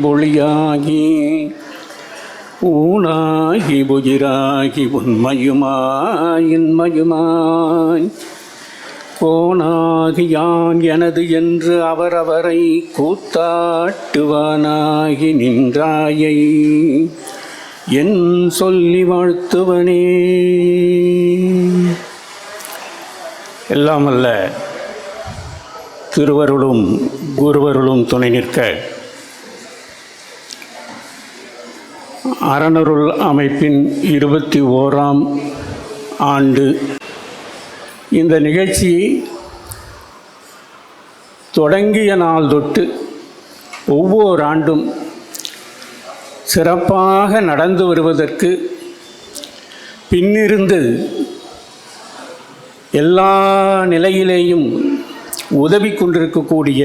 பொழியாகி ஊனாகி புகிராகி உண்மையுமாய் இன்மையுமாய் கோனாகி யான் எனது என்று அவரவரை கூத்தாட்டுவானாகி நின்றாயை என் சொல்லி வாழ்த்துவனே. எல்லாம் அல்ல திருவருளும் குருவருளும் துணை நிற்க அறனருள் அமைப்பின் 21ஆம் ஆண்டு இந்த நிகழ்ச்சி தொடங்கிய நாள் தொட்டு ஒவ்வொரு ஆண்டும் சிறப்பாக நடந்து வருவதற்கு பின்னிருந்து எல்லா நிலையிலேயும் உதவி கொண்டிருக்கக்கூடிய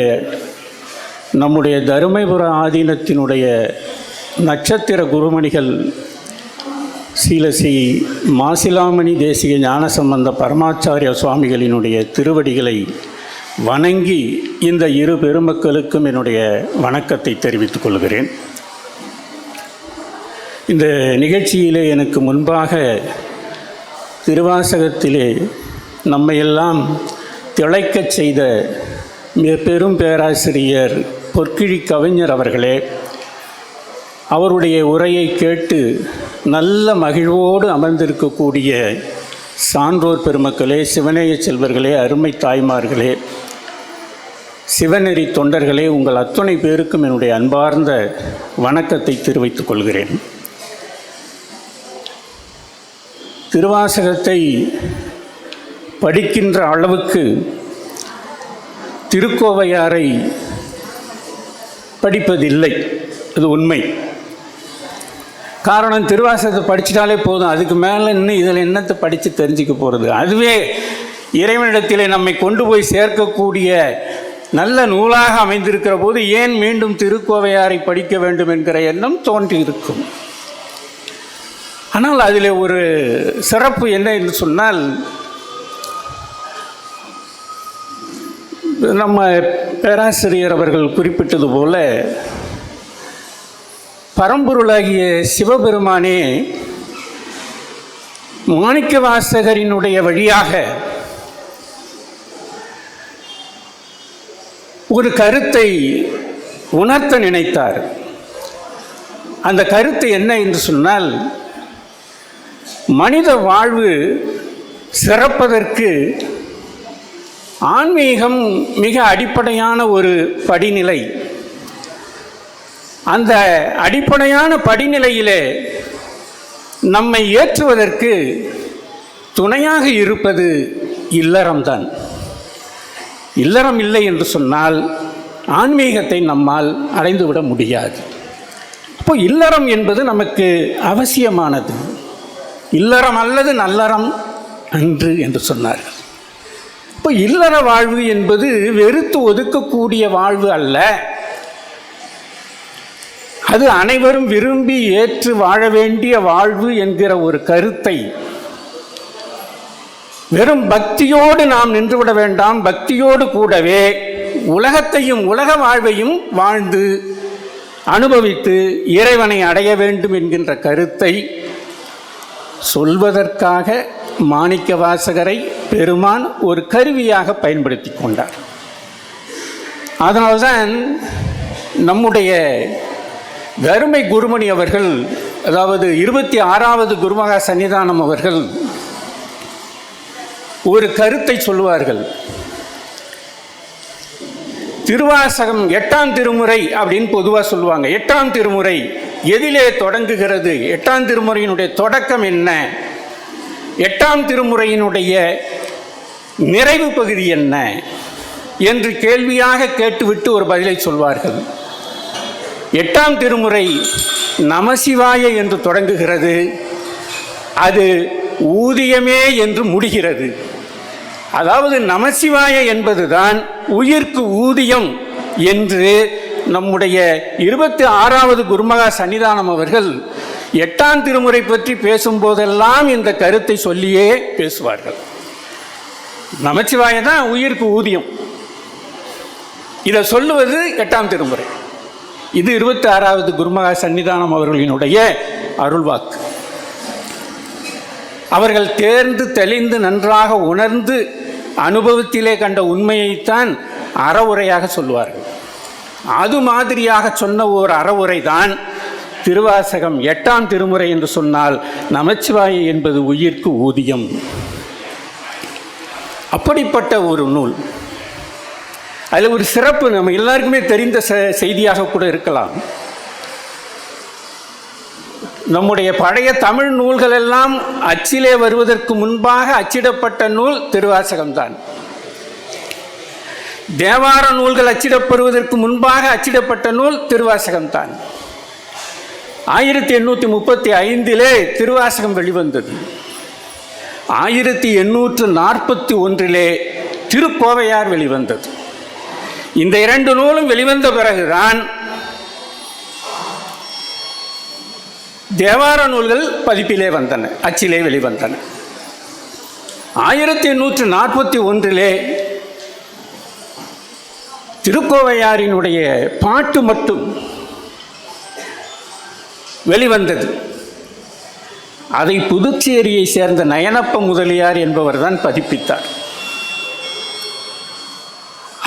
நம்முடைய தருமபுர ஆதீனத்தினுடைய நட்சத்திர குருமணிகள் ஸ்ரீ மாசிலாமணி தேசிக ஞானசம்பந்த பரமாச்சாரிய சுவாமிகளினுடைய திருவடிகளை வணங்கி இந்த இரு பெருமக்களுக்கும் என்னுடைய வணக்கத்தை தெரிவித்துக் கொள்கிறேன். இந்த நிகழ்ச்சியிலே எனக்கு முன்பாக திருவாசகத்திலே நம்மையெல்லாம் திளைக்கச் செய்த பெரும் பேராசிரியர் பொற்கிழி கவிஞர் அவர்களே, அவருடைய உரையை கேட்டு நல்ல மகிழ்வோடு அமர்ந்திருக்கக்கூடிய சான்றோர் பெருமக்களே, சிவநேய செல்வர்களே, அருமை தாய்மார்களே, சிவநெறி தொண்டர்களே, உங்கள் அத்தனை பேருக்கும் என்னுடைய அன்பார்ந்த வணக்கத்தை தெரிவித்துக் கொள்கிறேன். திருவாசகத்தை படிக்கின்ற அளவுக்கு திருக்கோவையாரை படிப்பதில்லை, அது உண்மை. காரணம், திருவாசகத்தை படிச்சிட்டாலே போதும், அதுக்கு மேலே இன்னும் இதில் என்னத்தை படித்து தெரிஞ்சிக்க போகிறது? அதுவே இறைவனிடத்திலே நம்மை கொண்டு போய் சேர்க்கக்கூடிய நல்ல நூலாக அமைந்திருக்கிற போது ஏன் மீண்டும் திருக்கோவையாரை படிக்க வேண்டும் என்கிற எண்ணம் தோன்றியிருக்கும். ஆனால் அதில் ஒரு சிறப்பு என்ன என்று சொன்னால், நம்ம பேராசிரியர் அவர்கள் குறிப்பிட்டது போல பரம்பொருளாகிய சிவபெருமானே மாணிக்கவாசகரினுடைய வழியாக ஒரு கருத்தை உணர்த்த நினைத்தார். அந்த கருத்து என்ன என்று சொன்னால், மனித வாழ்வு சிறப்பதற்கு ஆன்மீகம் மிக அடிப்படையான ஒரு படிநிலை. அந்த அடிப்படையான படிநிலையிலே நம்மை ஏற்றுவதற்கு துணையாக இருப்பது இல்லறம்தான். இல்லறம் இல்லை என்று சொன்னால் ஆன்மீகத்தை நம்மால் அடைந்துவிட முடியாது. அப்போ இல்லறம் என்பது நமக்கு அவசியமானது. இல்லறம் அல்லது நல்லறம் அன்று என்று சொன்னார்கள். இப்போ இல்லற வாழ்வு என்பது வெறுத்து ஒதுக்கக்கூடிய வாழ்வு அல்ல, அது அனைவரும் விரும்பி ஏற்று வாழ வேண்டிய வாழ்வு என்கிற ஒரு கருத்தை வெறும் பக்தியோடு நாம் நின்றுவிட வேண்டாம். பக்தியோடு கூடவே உலகத்தையும் உலக வாழ்வையும் வாழ்ந்து அனுபவித்து இறைவனை அடைய வேண்டும் என்கின்ற கருத்தை சொல்வதற்காக மாணிக்கவாசகரை பெருமான் ஒரு கருவியாக பயன்படுத்தி கொண்டார். அதனால்தான் நம்முடைய தருமை குருமணி அவர்கள், அதாவது 26வது குருமகா சன்னிதானம் அவர்கள் ஒரு கருத்தை சொல்லுவார்கள். திருவாசகம் 8ஆம் திருமுறை அப்படின்னு பொதுவாக சொல்லுவாங்க. 8ஆம் திருமுறை எதிலே தொடங்குகிறது? 8ஆம் திருமுறையினுடைய தொடக்கம் என்ன? 8ஆம் திருமுறையினுடைய நிறைவு பகுதி என்ன என்று கேள்வியாக கேட்டுவிட்டு ஒரு பதிலை சொல்வார்கள். 8ஆம் திருமுறை நமசிவாய என்று தொடங்குகிறது, அது ஊதியமே என்று முடிகிறது. அதாவது நமசிவாய என்பதுதான் உயிர்க்கு ஊதியம் என்று நம்முடைய 26வது குருமகா சன்னிதானம் அவர்கள் 8ஆம் திருமுறை பற்றி பேசும்போதெல்லாம் இந்த கருத்தை சொல்லியே பேசுவார்கள். நமச்சிவாய தான் உயிர்க்கு ஊதியம். இதை சொல்லுவது 8ஆம் திருமுறை. இது 26வது குருமகா சன்னிதானம் அவர்களினுடைய அருள்வாக்கு. அவர்கள் தேர்ந்து தெளிந்து நன்றாக உணர்ந்து அனுபவத்திலே கண்ட உண்மையைத்தான் அறவுரையாக சொல்வார்கள். அது மாதிரியாக சொன்ன ஓர் அறவுரை தான் திருவாசகம் 8ஆம் திருமுறை என்று சொன்னால் நமச்சிவாய என்பது உயிர்க்கு ஊதியம். அப்படிப்பட்ட ஒரு நூல். அதில் ஒரு சிறப்பு நம்ம எல்லாருக்குமே தெரிந்த செய்தியாக கூட இருக்கலாம். நம்முடைய பழைய தமிழ் நூல்கள் எல்லாம் அச்சிலே வருவதற்கு முன்பாக அச்சிடப்பட்ட நூல் திருவாசகம்தான். தேவார நூல்கள் அச்சிடப்படுவதற்கு முன்பாக அச்சிடப்பட்ட நூல் திருவாசகம்தான். 1835 திருவாசகம் வெளிவந்தது. 1841 திருக்கோவையார் வெளிவந்தது. இந்த 2 நூலும் வெளிவந்த பிறகுதான் தேவார நூல்கள் பதிப்பிலே வந்தன, அச்சிலே வெளிவந்தன. 1841 திருக்கோவையாரினுடைய பாட்டு மட்டும் வெளிவந்தது. அதை புதுச்சேரியை சேர்ந்த நயனப்ப முதலியார் என்பவர் தான் பதிப்பித்தார்.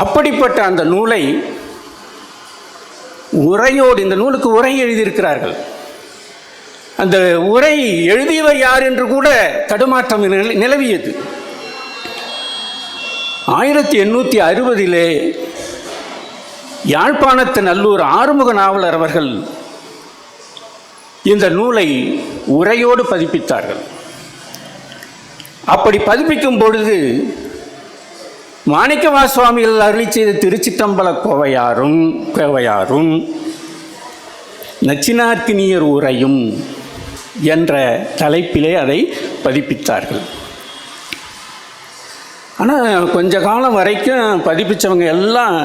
அப்படிப்பட்ட அந்த நூலை உரையோடு, இந்த நூலுக்கு உரை எழுதியிருக்கிறார்கள். அந்த உரை எழுதியவர் யார் என்று கூட தடுமாற்றம் நிலவியது. 1860 யாழ்ப்பாணத்து நல்லூர் ஆறுமுக நாவலர் அவர்கள் இந்த நூலை உரையோடு பதிப்பித்தார்கள். அப்படி பதிப்பிக்கும் பொழுது மாணிக்கவா சுவாமிகள் அருளி செய்த திருச்சிற்றம்பல கோவையாரும் நச்சினார்க்கினியர் உரையும் என்ற தலைப்பிலே அதை பதிப்பித்தார்கள். ஆனால் கொஞ்ச காலம் வரைக்கும் பதிப்பித்தவங்க எல்லாம்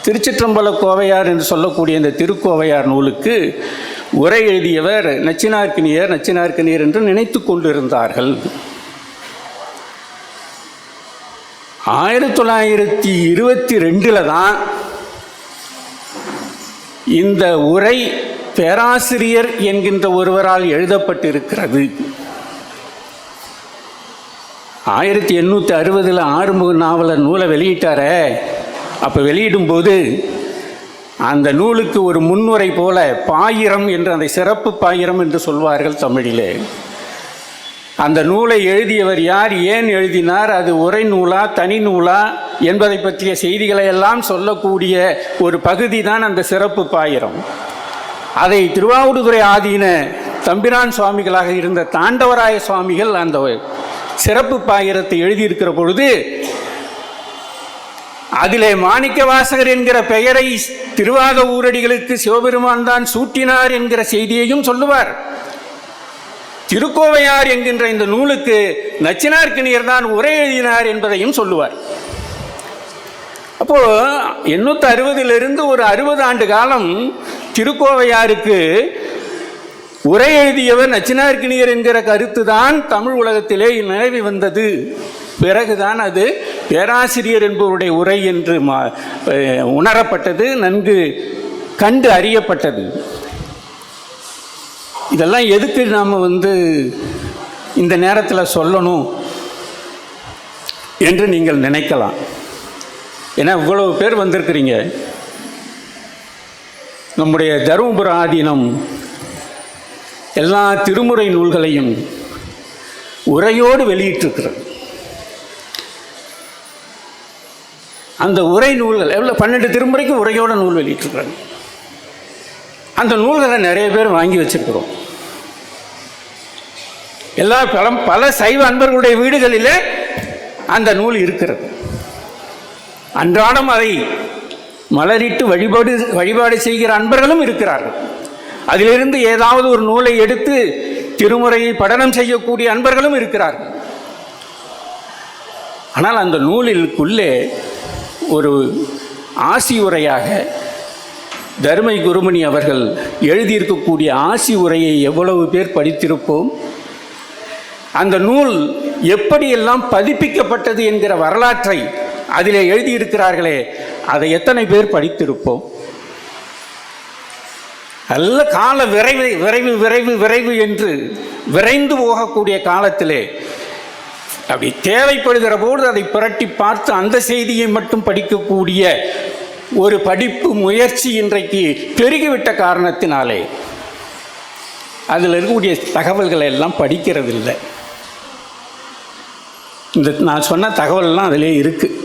திருச்சிற்றம்பல கோவையார் என்று சொல்லக்கூடிய இந்த திருக்கோவையார் நூலுக்கு உரை எழுதியவர் நச்சினார்க்கினியர் என்று நினைத்து கொண்டிருந்தார்கள். 1922 தான் இந்த உரை பேராசிரியர் என்கின்ற ஒருவரால் எழுதப்பட்டிருக்கிறது. 1860 ஆறுமுக நாவலர் நூலை வெளியிட்டாரே, அப்போ வெளியிடும்போது அந்த நூலுக்கு ஒரு முன்னுரை போல பாயிரம் என்று, அந்த சிறப்பு பாயிரம் என்று சொல்வார்கள் தமிழிலே. அந்த நூலை எழுதியவர் யார், ஏன் எழுதினார், அது உரை நூலா தனி நூலா என்பதை பற்றிய செய்திகளை எல்லாம் சொல்லக்கூடிய ஒரு பகுதி தான் அந்த சிறப்பு பாயிரம். அதை திருவாவடுதுறை ஆதீன தம்பிரான் சுவாமிகளாக இருந்த தாண்டவராய சுவாமிகள் அந்த சிறப்பு பாயிரத்தை எழுதியிருக்கிற பொழுது அதிலே மாணிக்கவாசகர் என்கிற பெயரை திருவாத ஊரடிகளுக்கு சிவபெருமான் தான் சூட்டினார் என்கிற செய்தியையும் சொல்லுவார். திருக்கோவையார் என்கின்ற இந்த நூலுக்கு நச்சினார்க்கினியர் தான் உரை எழுதினார் என்பதையும் சொல்லுவார். அப்போ 860 ஒரு 60 ஆண்டு காலம் திருக்கோவையாருக்கு உரை எழுதியவர் நச்சினார்க்கினியர் என்கிற கருத்து தான் தமிழ் உலகத்திலே நிலவி வந்தது. பிறகுதான் அது பேராசிரியர் என்பவருடைய உரை என்று உணரப்பட்டது, நன்கு கண்டு அறியப்பட்டது. இதெல்லாம் எதுக்கு நாம் இந்த நேரத்தில் சொல்லணும் என்று நீங்கள் நினைக்கலாம். ஏன்னா இவ்வளவு பேர் வந்திருக்கிறீங்க. நம்முடைய தருமபுர ஆதீனம் எல்லா திருமுறை நூல்களையும் உரையோடு வெளியிட்டிருக்கிறது. அந்த உரை நூல்கள் 12 திருமுறைக்கு உரையோட நூல் வெளியிட்டிருக்கிறாங்க. அந்த நூல்களை நிறைய பேர் வாங்கி வச்சிருக்கிறோம். பல சைவ அன்பர்களுடைய வீடுகளிலே அந்த நூல் இருக்கிறது. அன்றாடம் அதை மலரிட்டு வழிபாடு செய்கிற அன்பர்களும் இருக்கிறார்கள். அதிலிருந்து ஏதாவது ஒரு நூலை எடுத்து திருமுறையை படனம் செய்யக்கூடிய அன்பர்களும் இருக்கிறார்கள். ஆனால் அந்த நூலிற்குள்ளே ஒரு ஆசி உரையாக தருமை குருமணி அவர்கள் எழுதியிருக்கக்கூடிய ஆசி உரையை எவ்வளவு பேர் படித்திருப்போம், அந்த நூல் எப்படியெல்லாம் பதிப்பிக்கப்பட்டது என்கிற வரலாற்றை அதிலே எழுதியிருக்கிறார்களே, அதை எத்தனை பேர் படித்திருப்போம்? நல்ல கால விரைவு விரைவு விரைவு விரைவு என்று விரைந்து போகக்கூடிய காலத்திலே அப்படி தேவைப்படுகிற போது அதை புரட்டி பார்த்து அந்த செய்தியை மட்டும் படிக்கக்கூடிய ஒரு படிப்பு முயற்சி இன்றைக்கு பெருகிவிட்ட காரணத்தினாலே அதில் இருக்கக்கூடிய தகவல்களை எல்லாம் படிக்கிறதில்லை. இந்த நான் சொன்ன தகவல்லாம் அதிலே இருக்குது.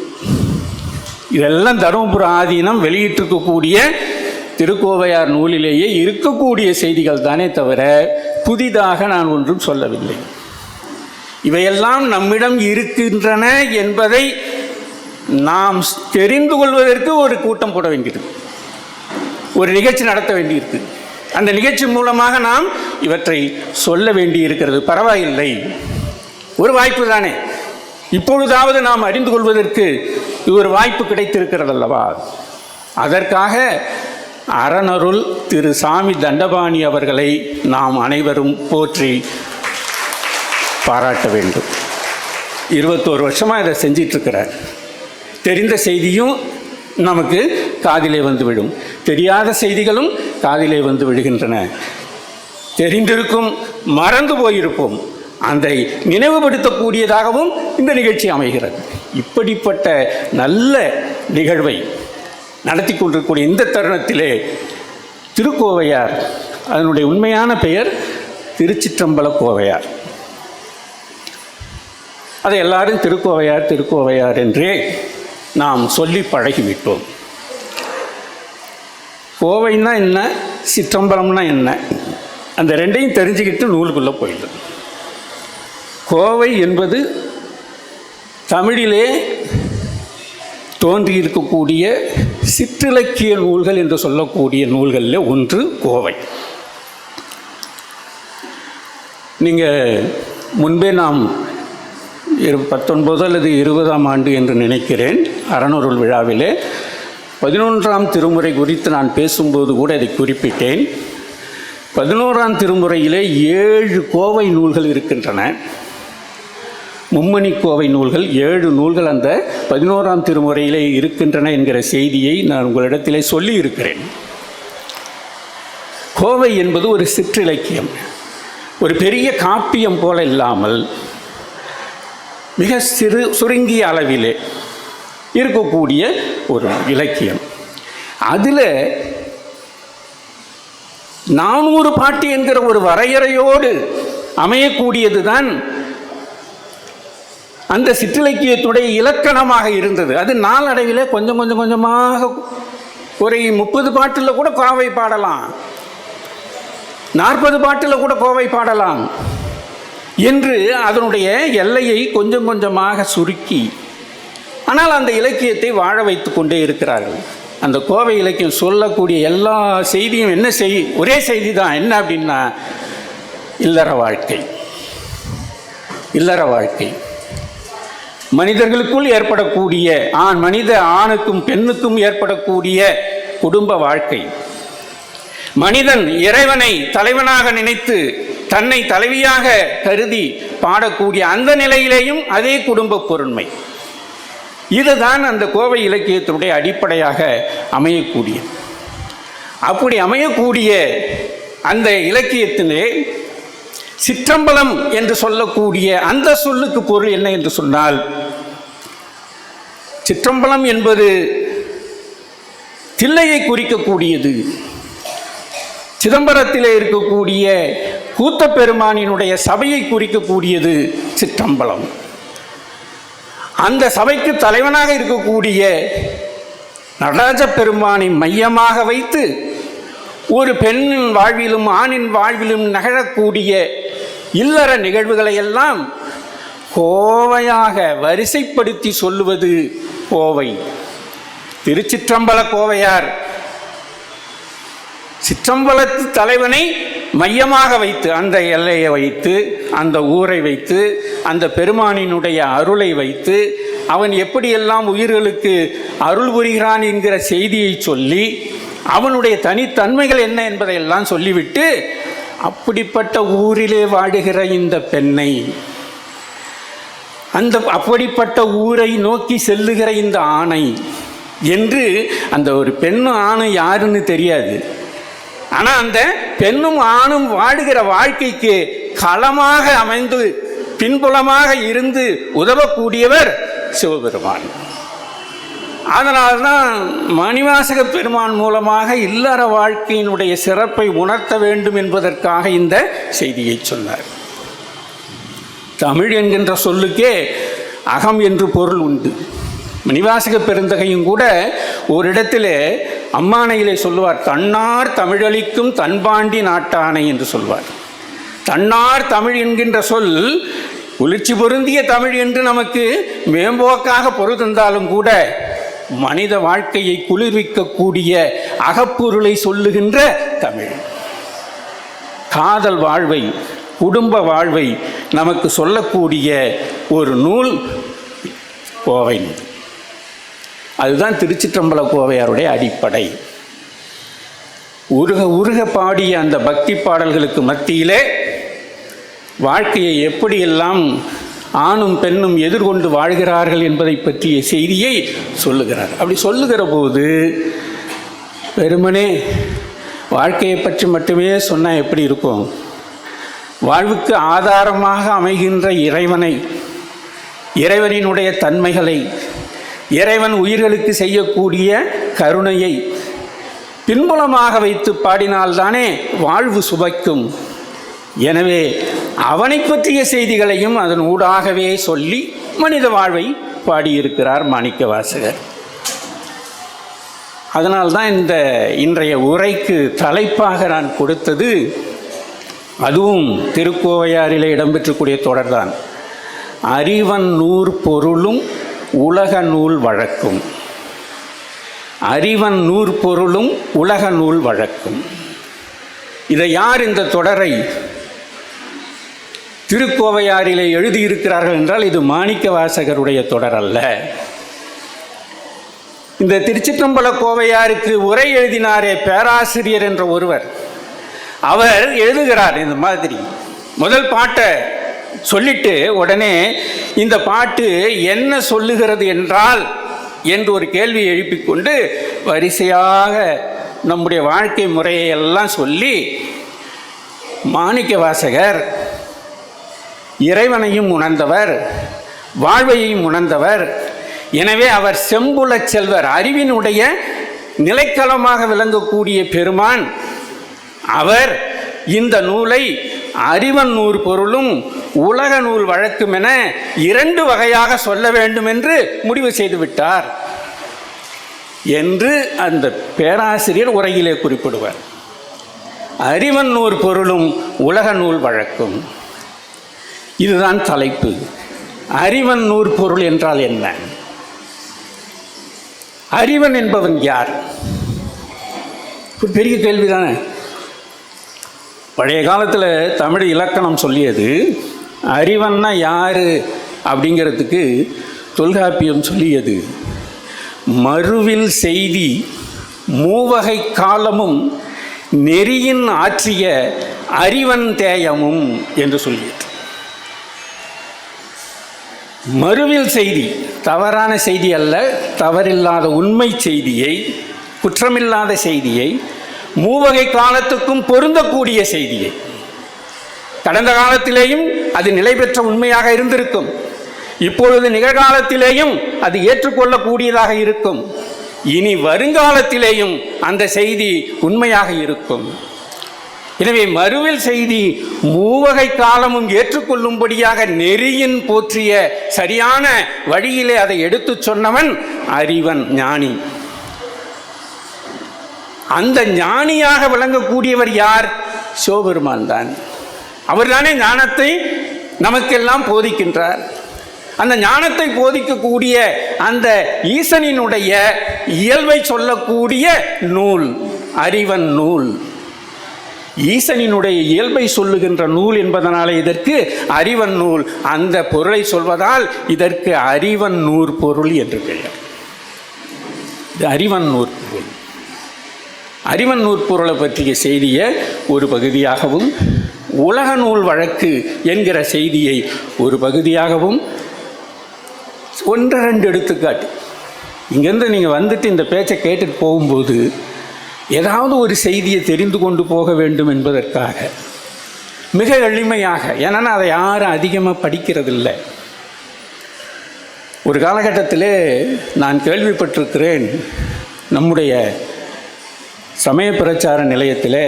இதெல்லாம் தருமபுரம் ஆதீனம் வெளியிட்டிருக்கக்கூடிய திருக்கோவையார் நூலிலேயே இருக்கக்கூடிய செய்திகள் தானே தவிர புதிதாக நான் ஒன்றும் சொல்லவில்லை. இவையெல்லாம் நம்மிடம் இருக்கின்றன என்பதை நாம் தெரிந்து கொள்வதற்கு ஒரு கூட்டம் போட வேண்டியிருக்கு, ஒரு நிகழ்ச்சி நடத்த வேண்டியிருக்கு. அந்த நிகழ்ச்சி மூலமாக நாம் இவற்றை சொல்ல வேண்டி இருக்கிறது. பரவாயில்லை, ஒரு வாய்ப்பு தானே, இப்பொழுதாவது நாம் அறிந்து கொள்வதற்கு ஒரு வாய்ப்பு கிடைத்திருக்கிறது அல்லவா. அதற்காக அறனருள் திரு சாமி தண்டபாணி அவர்களை நாம் அனைவரும் போற்றி பாராட்ட வேண்டும். 21 வருஷமாக இதை செஞ்சிட்ருக்கிறார். தெரிந்த செய்தியும் நமக்கு காதிலே வந்துவிடும், தெரியாத செய்திகளும் காதிலே வந்து விடுகின்றன. தெரிந்திருக்கும், மறந்து போயிருப்போம், அதை நினைவுபடுத்தக்கூடியதாகவும் இந்த நிகழ்ச்சி அமைகிறது. இப்படிப்பட்ட நல்ல நிகழ்வை நடத்தி கொண்டிருக்கக்கூடிய இந்த தருணத்திலே திருக்கோவையார், அதனுடைய உண்மையான பெயர் திருச்சிற்றம்பல கோவையார், அதை எல்லாரும் திருக்கோவையார் திருக்கோவையார் என்றே நாம் சொல்லி பழகிவிட்டோம். கோவைன்னா என்ன, சிற்றம்பலம்னா என்ன, அந்த ரெண்டையும் தெரிஞ்சுக்கிட்டு நூலுக்குள்ளே போயிடும். கோவை என்பது தமிழிலே தோன்றியிருக்கக்கூடிய சிற்றிலக்கிய நூல்கள் என்று சொல்லக்கூடிய நூல்களில் ஒன்று கோவை. நீங்கள் முன்பே நாம் 19 அல்லது 20ஆம் ஆண்டு என்று நினைக்கிறேன் அறனருள் விழாவிலே 11ஆம் திருமுறை குறித்து நான் பேசும்போது கூட இதை குறிப்பிட்டேன். 11ஆம் திருமுறையிலே 7 கோவை நூல்கள் இருக்கின்றன. மும்மணி கோவை நூல்கள் 7 நூல்கள் அந்த 11ஆம் திருமுறையிலே இருக்கின்றன என்கிற செய்தியை நான் உங்களிடத்திலே சொல்லி இருக்கிறேன். கோவை என்பது ஒரு சிற்றிலக்கியம், ஒரு பெரிய காப்பியம் போல இல்லாமல் மிக சுருங்கிய அளவிலே இருக்கக்கூடிய ஒரு இலக்கியம். அதில் 400 பாட்டு என்கிற ஒரு வரையறையோடு அமையக்கூடியது தான் அந்த சிற்றிலக்கியத்துடைய இலக்கணமாக இருந்தது. அது நாளடைவில் கொஞ்சம் கொஞ்சமாக ஒரு 30 பாட்டில் கூட கோவை பாடலாம், 40 பாட்டில் கூட கோவை பாடலாம் என்று அதனுடைய எல்லையை கொஞ்சம் கொஞ்சமாக சுருக்கி, ஆனால் அந்த இலக்கியத்தை வாழ வைத்து கொண்டே இருக்கிறார்கள். அந்த கோவை இலக்கியம் சொல்லக்கூடிய எல்லா செய்தியும் என்ன ஒரே செய்தி தான். என்ன அப்படின்னா, இல்லற வாழ்க்கை. இல்லற வாழ்க்கை மனிதர்களுக்குள் ஏற்படக்கூடிய ஆணுக்கும் பெண்ணுக்கும் ஏற்படக்கூடிய குடும்ப வாழ்க்கை. மனிதன் இறைவனை தலைவனாக நினைத்து தன்னை தலைவியாக கருதி பாடக்கூடிய அந்த நிலையிலேயும் அதே குடும்ப பொருண்மை. இதுதான் அந்த கோவை இலக்கியத்தினுடைய அடிப்படையாக அமையக்கூடிய. அப்படி அமையக்கூடிய அந்த இலக்கியத்திலே சிற்றம்பலம் என்று சொல்லக்கூடிய அந்த சொல்லுக்கு பொருள் என்ன என்று சொன்னால், சிற்றம்பலம் என்பது தில்லையை குறிக்கக்கூடியது. சிதம்பரத்திலே இருக்கக்கூடிய கூத்தப்பெருமானினுடைய சபையை குறிக்கக்கூடியது சிற்றம்பலம். அந்த சபைக்கு தலைவனாக இருக்கக்கூடிய நடராஜ பெருமானை மையமாக வைத்து ஒரு பெண்ணின் வாழ்விலும் ஆணின் வாழ்விலும் நகழக்கூடிய இல்லற நிகழ்வுகளை எல்லாம் கோவையாக வரிசைப்படுத்தி சொல்லுவது கோவை. திருச்சிற்றம்பல கோவையார் சிற்றம்பலத்து தலைவனை மையமாக வைத்து, அந்த எல்லையை வைத்து, அந்த ஊரை வைத்து, அந்த பெருமானினுடைய அருளை வைத்து, அவன் எப்படியெல்லாம் உயிர்களுக்கு அருள் புரிகிறான் என்கிற செய்தியை சொல்லி, அவனுடைய தனித்தன்மைகள் என்ன என்பதையெல்லாம் சொல்லிவிட்டு, அப்படிப்பட்ட ஊரிலே வாழுகிற இந்த பெண்ணை, அப்படிப்பட்ட ஊரை நோக்கி செல்லுகிற இந்த ஆணை என்று, அந்த ஒரு பெண்ணு ஆணு யாருன்னு தெரியாது, ஆனால் அந்த பெண்ணும் ஆணும் வாடுகிற வாழ்க்கைக்கு களமாக அமைந்து பின்புலமாக இருந்து உதவக்கூடியவர் சிவபெருமான். அதனால்தான் மணிவாசக பெருமான் மூலமாக இல்லற வாழ்க்கையினுடைய சிறப்பை உணர்த்த வேண்டும் என்பதற்காக இந்த செய்தியை சொன்னார். தமிழ் என்கின்ற சொல்லுக்கே அகம் என்று பொருள் உண்டு. மணிவாசக பெருந்தகையும் கூட ஒரு இடத்திலே அம்மானையிலே சொல்லுவார், தன்னார் தமிழளிக்கும் தன்பாண்டி நாட்டானை என்று சொல்வார். தன்னார் தமிழ் என்கின்ற சொல் குளிர்ச்சி பொருந்திய தமிழ் என்று நமக்கு மேம்போக்காக பொருள் தந்தாலும் கூட மனித வாழ்க்கையை குளிர்விக்கக்கூடிய அகப்பொருளை சொல்லுகின்ற தமிழ். காதல் வாழ்வை, குடும்ப வாழ்வை நமக்கு சொல்லக்கூடிய ஒரு நூல் கோவை. அதுதான் திருச்சிற்றம்பல கோவையாருடைய அடிப்படை. உருக உருக பாடிய அந்த பக்தி பாடல்களுக்கு மத்தியிலே வாழ்க்கையை எப்படியெல்லாம் ஆணும் பெண்ணும் எதிர்கொண்டு வாழ்கிறார்கள் என்பதை பற்றிய செய்தியை சொல்லுகிறார். அப்படி சொல்லுகிற போது வெறுமனே வாழ்க்கையை பற்றி மட்டுமே சொன்னால் எப்படி இருக்கும்? வாழ்வுக்கு ஆதாரமாக அமைகின்ற இறைவனை, இறைவனினுடைய தன்மைகளை, இறைவன் உயிர்களுக்கு செய்யக்கூடிய கருணையை பின்புலமாக வைத்து பாடினால்தானே வாழ்வு சுவைக்கும். எனவே அவனை பற்றிய செய்திகளையும் அதன் ஊடாகவே சொல்லி மனித வாழ்வை பாடியிருக்கிறார் மாணிக்கவாசகர். அதனால்தான் இன்றைய உரைக்கு தலைப்பாக நான் கொடுத்தது, அதுவும் திருக்கோவையாரிலே இடம்பெற்றக்கூடிய தொடர்தான், அறிவன் நூற் பொருளும் உலக நூல் வழக்கும். அறிவன் நூற் பொருளும் உலக நூல் வழக்கும். இதை யார் இந்த தொடரை திருக்கோவையாரிலே எழுதியிருக்கிறார்கள் என்றால் இது மாணிக்கவாசகருடைய தொடர் அல்ல. இந்த திருச்சிற்றம்பல கோவையாருக்கு உரை எழுதினாரே பேராசிரியர் என்ற ஒருவர், அவர் எழுதுகிறார் இந்த மாதிரி. முதல் பாட்டை சொல்லிட்டு உடனே இந்த பாட்டு என்ன சொல்லுகிறது என்றால் என்று ஒரு கேள்வியை எழுப்பிக்கொண்டு வரிசையாக நம்முடைய வாழ்க்கை முறையை எல்லாம் சொல்லி, மாணிக்கவாசகர் இறைவனையும் உணர்ந்தவர், வாழ்வையும் உணர்ந்தவர். எனவே அவர் செம்புலச் செல்வர், அறிவினுடைய நிலைக்களமாக விளங்கக்கூடிய பெருமான். அவர் இந்த நூலை அறிவன் நூற் பொருளும் உலக நூல் வழக்கும் என 2 வகையாக சொல்ல வேண்டும் என்று முடிவு செய்துவிட்டார் என்று அந்த பேராசிரியர் உரையிலே குறிப்பிடுவார். அறிவன் நூற் பொருளும் உலக நூல் வழக்கும், இதுதான் தலைப்பு. அறிவன் நூற் பொருள் என்றால் என்ன? அறிவன் என்பவன் யார்? பெரிய கேள்விதானே. பழைய காலத்தில் தமிழ் இலக்கணம் சொல்லியது, அறிவன்னா யார் அப்படிங்கிறதுக்கு தொல்காப்பியம் சொல்லியது, மறுவில் செய்தி மூவகை காலமும் நெறியின் ஆற்றிய அறிவன் தேயமும் என்று சொல்லியது. மறுவில் செய்தி தவறான செய்தி அல்ல, தவறில்லாத உண்மை செய்தியை, குற்றமில்லாத செய்தியை, மூவகை காலத்துக்கும் பொருந்தக்கூடிய செய்தியை. கடந்த காலத்திலேயும் அது நிலை பெற்ற உண்மையாக இருந்திருக்கும், இப்பொழுது நிகழ்காலத்திலேயும் அது ஏற்றுக்கொள்ளக்கூடியதாக இருக்கும், இனி வருங்காலத்திலேயும் அந்த செய்தி உண்மையாக இருக்கும். எனவே மறுவில் செய்தி மூவகை காலமும் ஏற்றுக்கொள்ளும்படியாக நெறியின் போற்றிய சரியான வழியிலே அதை எடுத்து சொன்னவன் அறிவன், ஞானி. அந்த ஞானியாக விளங்கக்கூடியவர் யார்? சிவபெருமான் தான். அவர்தானே ஞானத்தை நமக்கெல்லாம் போதிக்கின்றார். அந்த ஞானத்தை போதிக்கக்கூடிய அந்த ஈசனினுடைய இயல்பை சொல்லக்கூடிய நூல் அறிவன் நூல். ஈசனினுடைய இயல்பை சொல்லுகின்ற நூல் என்பதனாலே இதற்கு அறிவன் நூல். அந்த பொருளை சொல்வதால் இதற்கு அறிவன் நூற் பொருள் என்று பெயர். இது அறிவன் நூற் பொருள். அறிவன் நூற் பொருளை பற்றிய செய்தியை ஒரு பகுதியாகவும், உலக நூல் வழக்கு என்கிற செய்தியை ஒரு பகுதியாகவும், 1-2 எடுத்துக்காட்டு. இங்கேருந்து நீங்கள் வந்துட்டு இந்த பேச்சை கேட்டுட்டு போகும்போது ஏதாவது ஒரு செய்தியை தெரிந்து கொண்டு போக வேண்டும் என்பதற்காக மிக எளிமையாக, ஏன்னா அதை யாரும் அதிகமாக படிக்கிறதில்லை. ஒரு காலகட்டத்தில் நான் கேள்விப்பட்டிருக்கிறேன், நம்முடைய சமய பிரச்சார நிலையத்தில்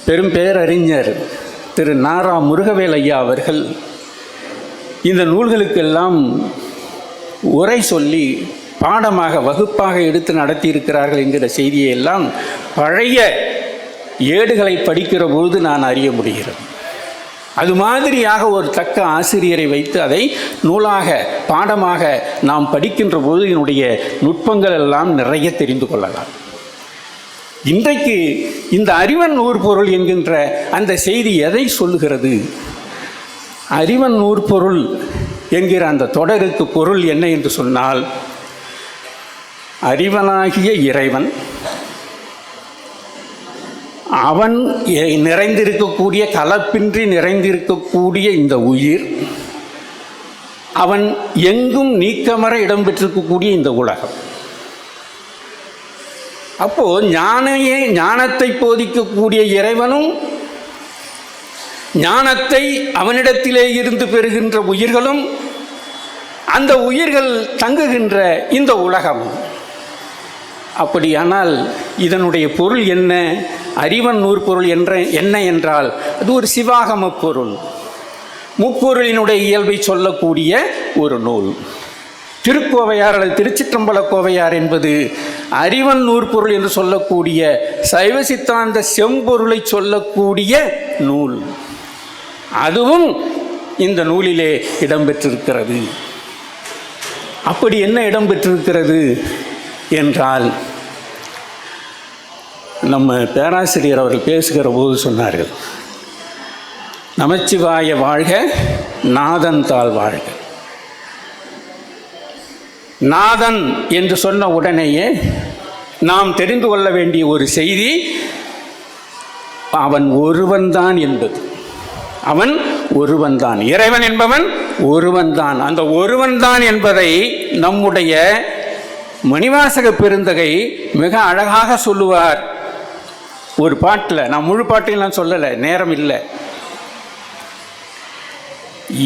பெரும் பேரறிஞர் திரு நாரா முருகவேல் ஐயா அவர்கள் இந்த நூல்களுக்கெல்லாம் உரை சொல்லி பாடமாக வகுப்பாக எடுத்து நடத்தியிருக்கிறார்கள் என்கிற செய்தியை எல்லாம் பழைய ஏடுகளை படிக்கிற பொழுது நான் அறிய முடிகிறது. அது மாதிரியாக ஒரு தக்க ஆசிரியரை வைத்து அதை நூலாக பாடமாக நாம் படிக்கின்ற போது என்னுடைய நுட்பங்கள் எல்லாம் நிறைய தெரிந்து கொள்ளலாம். இன்றைக்கு இந்த அறிவன் நூற்பொருள் என்கின்ற அந்த செய்தி எதை சொல்லுகிறது? அறிவன் நூற்பொருள் என்கிற அந்த தொடருக்கு பொருள் என்ன என்று சொன்னால், அறிவனாகிய இறைவன், அவன் நிறைந்திருக்கக்கூடிய, கலப்பின்றி நிறைந்திருக்கக்கூடிய இந்த உயிர், அவன் எங்கும் நீக்கமற இடம்பெற்றிருக்கக்கூடிய இந்த உலகம். அப்போ ஞானத்தை போதிக்கக்கூடிய இறைவனும், ஞானத்தை அவனிடத்திலே இருந்து பெறுகின்ற உயிர்களும், அந்த உயிர்கள் தங்குகின்ற இந்த உலகம். அப்படியானால் இதனுடைய பொருள் என்ன? அறிவன் நூற்பொருள் என்ன என்றால் அது ஒரு சிவாகம பொருள், முப்பொருளினுடைய இயல்பை சொல்லக்கூடிய ஒரு நூல். திருக்கோவையார் அல்லது திருச்சிற்றம்பல கோவையார் என்பது அறிவன் நூற்பொருள் என்று சொல்லக்கூடிய சைவ சித்தாந்த செம்பொருளை சொல்லக்கூடிய நூல். அதுவும் இந்த நூலிலே இடம்பெற்றிருக்கிறது. அப்படி என்ன இடம்பெற்றிருக்கிறது என்றால், நம்ம பேராசிரியர் அவர்கள் பேசுகிற போது சொன்னார்கள், நமச்சிவாய வாழ்க, நாதன் தாள் வாழ்க. நாதன் என்று சொன்ன உடனேயே நாம் தெரிந்து கொள்ள வேண்டிய ஒரு செய்தி, அவன் ஒருவன்தான் என்பது. அவன் ஒருவன்தான், இறைவன் என்பவன் ஒருவன்தான். அந்த ஒருவன்தான் என்பதை நம்முடைய மணிவாசக பெருந்தகை மிக அழகாக சொல்லுவார் ஒரு பாட்டில். நான் முழு பாட்டையும் நான் சொல்லலை, நேரம் இல்லை.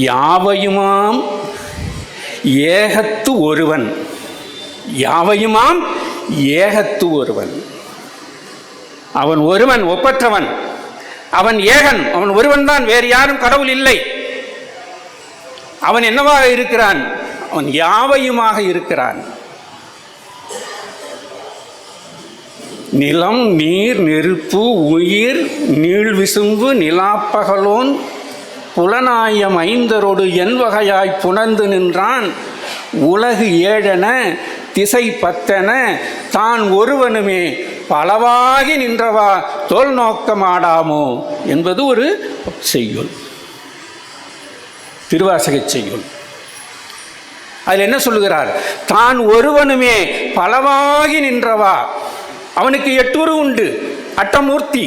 யாவையுமாம் ஏகத்து ஒருவன், யாவையுமாம் ஏகத்து ஒருவன். அவன் ஒருவன், ஒப்பற்றவன், அவன் ஏகன், அவன் ஒருவன் தான், வேறு யாரும் கடவுள் இல்லை. அவன் என்னவாக இருக்கிறான்? அவன் யாவையுமாக இருக்கிறான். நிலம், நீர், நெருப்பு, உயிர், நீள் விசும்பு, நிலாப்பகலோன், புலனாயம் ஐந்தரோடு என் வகையாய் புணர்ந்து நின்றான். உலகு ஏழென திசை பத்தென தான் ஒருவனுமே பலவாகி நின்றவா தோல் நோக்கமாடாமோ என்பது ஒரு செய்யுள், திருவாசக செய்யுள். அதில் என்ன சொல்லுகிறார்? தான் ஒருவனுமே பலவாகி நின்றவா. அவனுக்கு 8 உரு உண்டு, அட்டமூர்த்தி.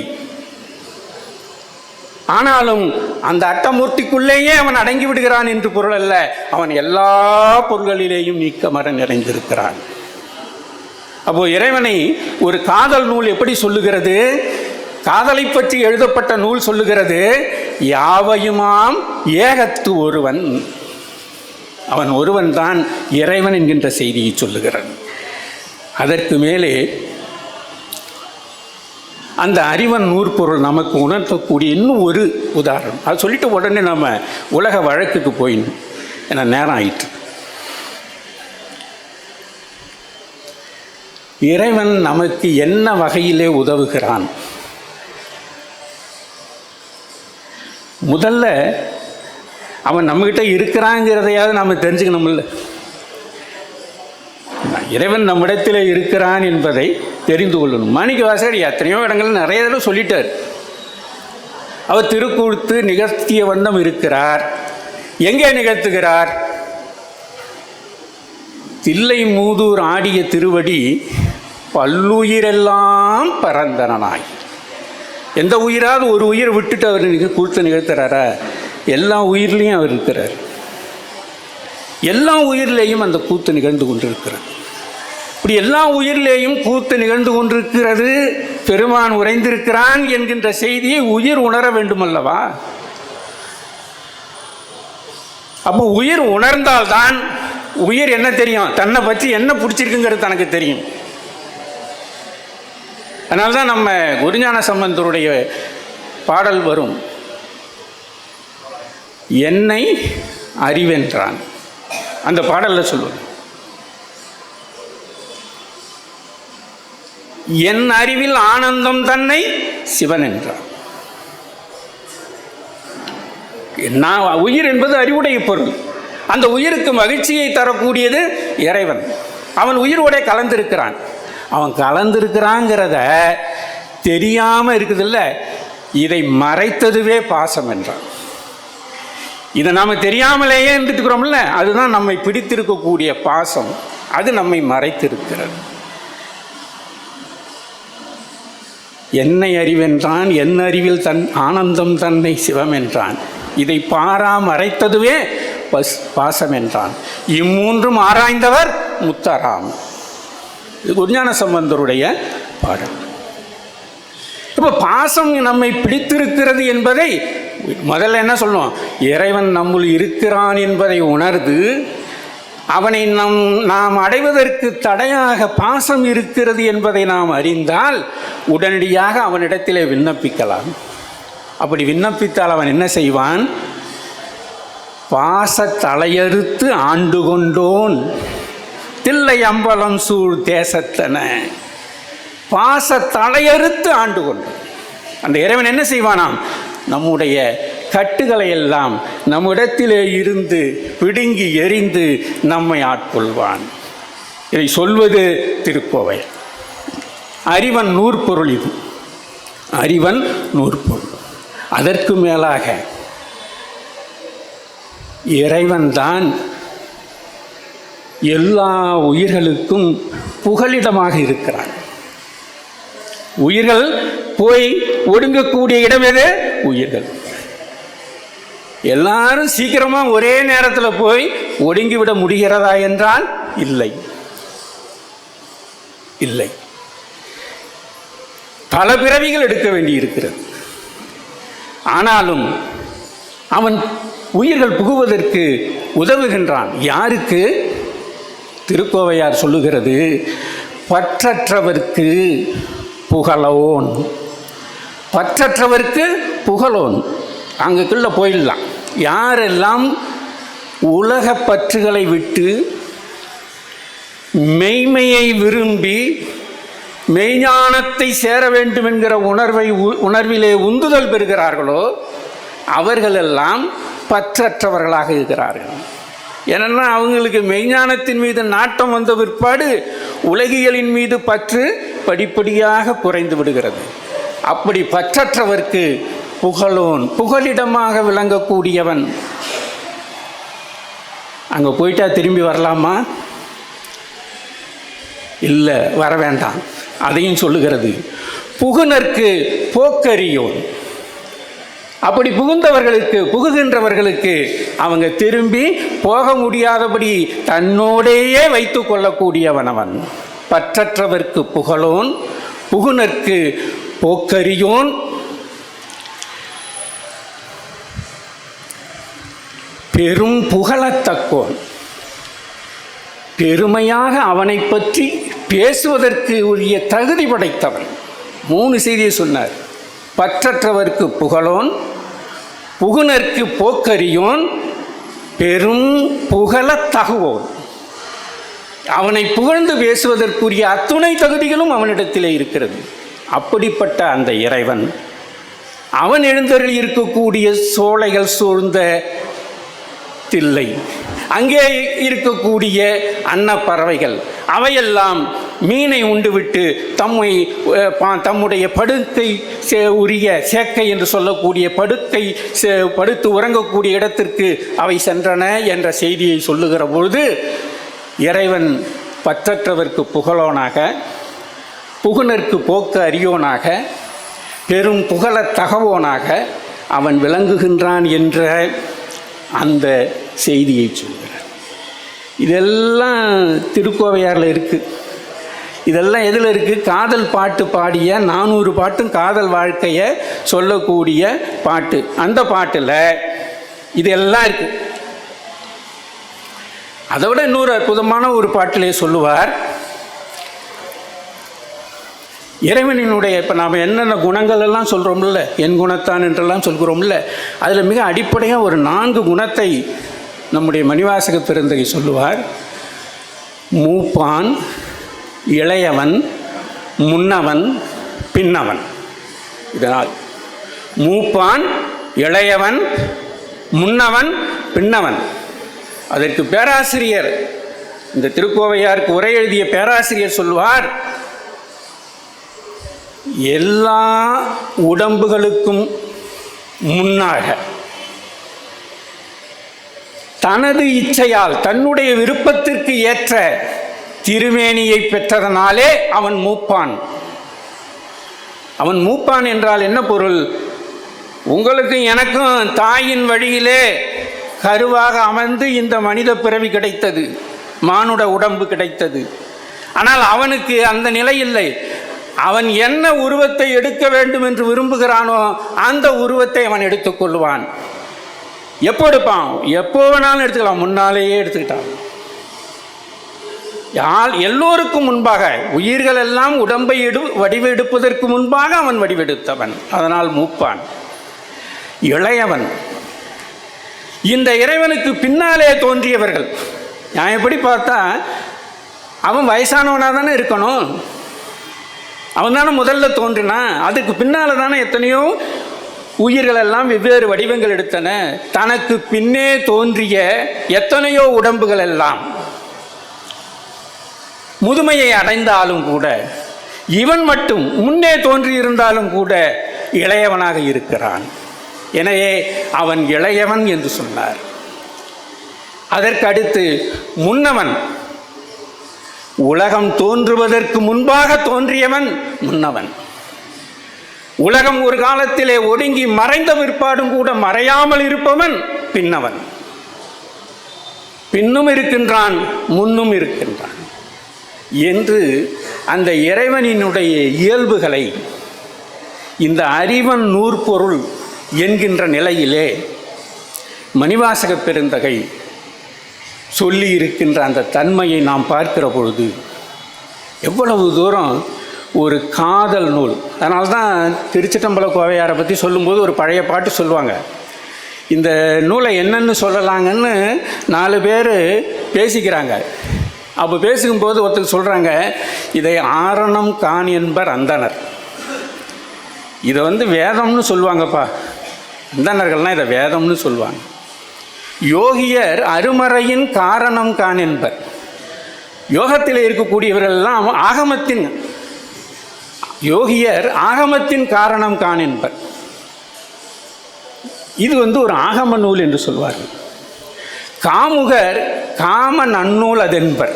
ஆனாலும் அந்த அட்டமூர்த்திக்குள்ளேயே அவன் அடங்கி விடுகிறான் என்று பொருள் அல்ல. அவன் எல்லா பொருள்களிலேயும் நீக்கமற நிறைந்திருக்கிறான். அப்போ இறைவனை ஒரு காதல் நூல் எப்படி சொல்லுகிறது? காதலை பற்றி எழுதப்பட்ட நூல் சொல்லுகிறது, யாவையுமாம் ஏகத்து ஒருவன். அவன் ஒருவன் தான் இறைவன் என்கின்ற செய்தியை சொல்லுகிறது. அதற்கு மேலே அந்த அறிவன் நூற்பொருள் நமக்கு உணர்த்தக்கூடிய இன்னும் ஒரு உதாரணம். அது சொல்லிட்டு உடனே நம்ம உலக வழக்குக்கு போயிடணும், ஏன்னா நேரம் ஆயிற்று. இறைவன் நமக்கு என்ன வகையிலே உதவுகிறான்? முதல்ல அவன் நம்மகிட்ட இருக்கிறாங்கிறதையாவது நாம் தெரிஞ்சுக்கணும்ல. இறைவன் நம்மிடத்தில் இருக்கிறான் என்பதை தெரிந்து கொள்ளணும். மாணிக்கவாசகர் எத்தனையோ இடங்கள் நிறைய தடவை சொல்லிட்டார். அவர் திருக்கூத்து நிகழ்த்திய வண்ணம் இருக்கிறார். எங்கே நிகழ்த்துகிறார்? தில்லை மூதூர் ஆடிய திருவடி பல்லுயிரெல்லாம் பரந்தனாய். எந்த உயிராவது ஒரு உயிரை விட்டுட்டு அவர் கூத்து நிகழ்த்துறாரா? எல்லா உயிர்லேயும் அவர் இருக்கிறார். எல்லா உயிரிலேயும் அந்த கூத்து நிகழ்ந்து கொண்டிருக்கிறார். இப்படி எல்லா உயிரிலேயும் கூத்து நிகழ்ந்து கொண்டிருக்கிறது, பெருமான் உறைந்திருக்கிறான் என்கின்ற செய்தியை உயிர் உணர வேண்டுமல்லவா? அப்போ உயிர் உணர்ந்தால்தான் உயிர் என்ன தெரியும், தன்னை பற்றி என்ன பிடிச்சிருக்குங்கிறது தனக்கு தெரியும். அதனால்தான் நம்ம குருஞான சம்பந்தருடைய பாடல் வரும், என்னை அறிவென்றான். அந்த பாடலில் சொல்லுவார், என் அறிவில் ஆனந்தம் தன்னை சிவன் என்றான். உயிர் என்பது அறிவுடைய பொருள். அந்த உயிருக்கு மகிழ்ச்சியை தரக்கூடியது இறைவன். அவன் உயிரோட கலந்திருக்கிறான். அவன் கலந்திருக்கிறாங்கிறத தெரியாமல் இருக்குதில்ல, இதை மறைத்ததுவே பாசம் என்றான். இதை நாம் தெரியாமலேயே இருந்துக்கிறோம்ல, அதுதான் நம்மை பிடித்திருக்கக்கூடிய பாசம். அது நம்மை மறைத்திருக்கிறது. என்னை அறிவென்றான், என் அறிவில் தன் ஆனந்தம் தன்னை சிவம் என்றான். இதை பாரா மறைத்ததுவே பாசம் என்றான். இம்மூன்றும் ஆராய்ந்தவர் முத்தாராம். இது குருஞான சம்பந்தருடைய பாடல். இப்போ பாசம் நம்மை பிடித்திருக்கிறது என்பதை முதல்ல என்ன சொல்லுவோம், இறைவன் நம்முள் இருக்கிறான் என்பதை உணர்ந்து அவனை நாம் அடைவதற்கு தடையாக பாசம் இருக்கிறது என்பதை நாம் அறிந்தால் உடனடியாக அவனிடத்திலே விண்ணப்பிக்கலாம். அப்படி விண்ணப்பித்தால் அவன் என்ன செய்வான், பாச தலையறுத்து ஆண்டு கொண்டோன் தில்லை அம்பலம் சூழ் தேசத்தன. பாச தலையறுத்து ஆண்டு கொண்டோன். அந்த இறைவன் என்ன செய்வானாம், நம்முடைய கட்டுகளை எல்லாம் நம்மிடத்திலே இருந்து பிடுங்கி எறிந்து நம்மை ஆட்கொள்வான். இதை சொல்வது திருக்கோவை. அறிவன் நூற்பொருள். இது அறிவன் நூற்பொருள். அதற்கு மேலாக இறைவன்தான் எல்லா உயிர்களுக்கும் புகலிடமாக இருக்கிறான். உயிர்கள் போய் ஒடுங்கக்கூடிய இடம் எது? உயிர்கள். எல்லாரும் சீக்கிரமாக ஒரே நேரத்தில் போய் ஒடுங்கிவிட முடிகிறதா என்றால் இல்லை, இல்லை. பல பிறவிகள் எடுக்க வேண்டியிருக்கிறது. ஆனாலும் அவன் உயிர்கள் புகுவதற்கு உதவுகின்றான். யாருக்கு? திருக்கோவையார் சொல்லுகிறது, பற்றற்றவர்க்கு புகழோன். பற்றற்றவர்க்கு புகழோன். அங்குக்குள்ள போயிடலாம். யாரெல்லாம் உலக பற்றுகளை விட்டு மெய்மையை விரும்பி மெய்ஞானத்தை சேர வேண்டும் என்கிற உணர்விலே உந்துதல் பெறுகிறார்களோ அவர்களெல்லாம் பற்றற்றவர்களாக இருக்கிறார்கள். ஏன்னா அவங்களுக்கு மெய்ஞானத்தின் மீது நாட்டம் வந்த பிற்பாடு உலகியலின் மீது பற்று படிப்படியாக குறைந்து விடுகிறது. அப்படி பற்றற்றவர்க்கு புகழோன், புகலிடமாக விளங்கக்கூடியவன். அங்கே போயிட்டா திரும்பி வரலாமா? இல்லை, வர வேண்டாம். அதையும் சொல்லுகிறது. புகுனர்க்கு போக்கரியோன். அப்படி புகுகின்றவர்களுக்கு அவங்க திரும்பி போக முடியாதபடி தன்னோடையே வைத்து கொள்ளக்கூடியவன் அவன். பற்றற்றவர்க்கு புகழோன், புகுனர்க்கு போக்கரியோன், பெரும் புகழத்தக்கோன். பெருமையாக அவனை பற்றி பேசுவதற்கு உரிய தகுதி படைத்தவன். 3 செய்தியை சொன்னார். பற்றற்றவர்க்கு புகழோன், புகுனர்க்கு போக்கரியோன், பெரும் புகழத்தகுவோன். அவனை புகழ்ந்து பேசுவதற்குரிய அத்துணை தகுதிகளும் அவனிடத்திலே இருக்கிறது. அப்படிப்பட்ட அந்த இறைவன், அவன் எழுந்தருளி இருக்கக்கூடிய சோலைகள் சூழ்ந்த தில்லை, அங்கே இருக்கக்கூடிய அன்னப்பறவைகள் அவையெல்லாம் மீனை உண்டுவிட்டு தம்முடைய படுக்கை உரிய சேக்கை என்று சொல்லக்கூடிய படுத்து உறங்கக்கூடிய இடத்திற்கு அவை சென்றன என்ற செய்தியை சொல்லுகிற பொழுது இறைவன் பற்றற்றவர்க்கு புகழோனாக, புகுனர்க்கு போக்கு அறியோனாக, பெரும் புகழத் தகவோனாக அவன் விளங்குகின்றான் என்ற அந்த செய்தியை சொல்கிறார். இதெல்லாம் திருக்கோவையாரில் இருக்குது. இதெல்லாம் எதில் இருக்குது? காதல் பாட்டு பாடிய 400 பாட்டும் காதல் வாழ்க்கையை சொல்லக்கூடிய பாட்டு. அந்த பாட்டில் இதெல்லாம் இருக்குது. அதை விட இன்னொரு அற்புதமான ஒரு பாட்டிலே சொல்லுவார், இறைவனினுடைய இப்போ நாம் என்னென்ன குணங்கள் எல்லாம் சொல்கிறோம்ல, என் குணத்தான் என்றெல்லாம் சொல்கிறோம்ல, அதில் மிக அடிப்படையாக ஒரு 4 குணத்தை நம்முடைய மணிவாசக பெருந்தகை சொல்லுவார். மூப்பான், இளையவன், முன்னவன், பின்னவன். இதனால் மூப்பான், இளையவன், முன்னவன், பின்னவன். அதற்கு பேராசிரியர், இந்த திருக்கோவையாருக்கு உரை எழுதிய பேராசிரியர் சொல்வார், எல்லா உடம்புகளுக்கும் முன்னாக தனது இச்சையால் தன்னுடைய விருப்பத்திற்கு ஏற்ற திருமேனியை பெற்றதனாலே அவன் மூப்பான். அவன் மூப்பான் என்றால் என்ன பொருள்? உங்களுக்கும் எனக்கும் தாயின் வழியிலே கருவாக அமர்ந்து இந்த மனித பிறவி கிடைத்தது, மானுட உடம்பு கிடைத்தது. ஆனால் அவனுக்கு அந்த நிலை இல்லை. அவன் என்ன உருவத்தை எடுக்க வேண்டும் என்று விரும்புகிறானோ அந்த உருவத்தை அவன் எடுத்துக்கொள்வான். எப்போ எடுப்பான்? எப்போ வேணாலும் எடுத்துக்கலாம். முன்னாலேயே எடுத்துக்கிட்டான். எல்லோருக்கும் முன்பாக, உயிர்கள் எல்லாம் உடம்பை வடிவெடுப்பதற்கு முன்பாக அவன் வடிவெடுத்தவன். அதனால் மூப்பான். இளையவன், இந்த இறைவனுக்கு பின்னாலே தோன்றியவர்கள். நான் எப்படி பார்த்தா அவன் வயசானவனாக தானே இருக்கணும். அவன் தானே முதல்ல தோன்றினான். அதுக்கு பின்னால் தானே எத்தனையோ உயிர்கள் எல்லாம் வெவ்வேறு வடிவங்கள் எடுத்தன. தனக்கு பின்னே தோன்றிய எத்தனையோ உடம்புகள் எல்லாம் முதுமையை அடைந்தாலும் கூட, இவன் மட்டும் முன்னே தோன்றியிருந்தாலும் கூட இளையவனாக இருக்கிறான். எனவே அவன் இளையவன் என்று சொன்னார். அதற்கு அடுத்து முன்னவன், உலகம் தோன்றுவதற்கு முன்பாக தோன்றியவன் முன்னவன். உலகம் ஒரு காலத்திலே ஒடுங்கி மறைந்த பிற்பாடும் கூட மறையாமல் இருப்பவன் பின்னவன். பின்னும் இருக்கின்றான், முன்னும் இருக்கின்றான் என்று அந்த இறைவனினுடைய இயல்புகளை இந்த அறிவன் நூற்பொருள் என்கின்ற நிலையிலே மணிவாசக பெருந்தகை சொல்லி இருக்கின்ற அந்த தன்மையை நாம் பார்க்கிற பொழுது எவ்வளவு தூரம் ஒரு காதல் நூல். அதனால்தான் திருச்சிற்றம்பல கோவையாரை பற்றி சொல்லும்போது ஒரு பழைய பாட்டு சொல்லுவாங்க. இந்த நூலை என்னென்னு சொல்லலாங்கன்னு 4 பேர் பேசிக்கிறாங்க. அப்போ பேசும்போது ஒருத்தர் சொல்கிறாங்க, இதை ஆரணம் கான் என்பர் அந்தனர். இதை வேதம்னு சொல்லுவாங்கப்பா. அந்தனர்கள்லாம் இதை வேதம்னு சொல்லுவாங்க. யோகியர் அருமறையின் காரணம் கான் என்பர். யோகத்தில் இருக்கக்கூடியவர்களெல்லாம் ஆகமத்தின், யோகியர் ஆகமத்தின் காரணம் கான் என்பர். இது ஒரு ஆகம நூல் என்று சொல்வார்கள். காமுகர் காம நன்னூல் அதென்பர்.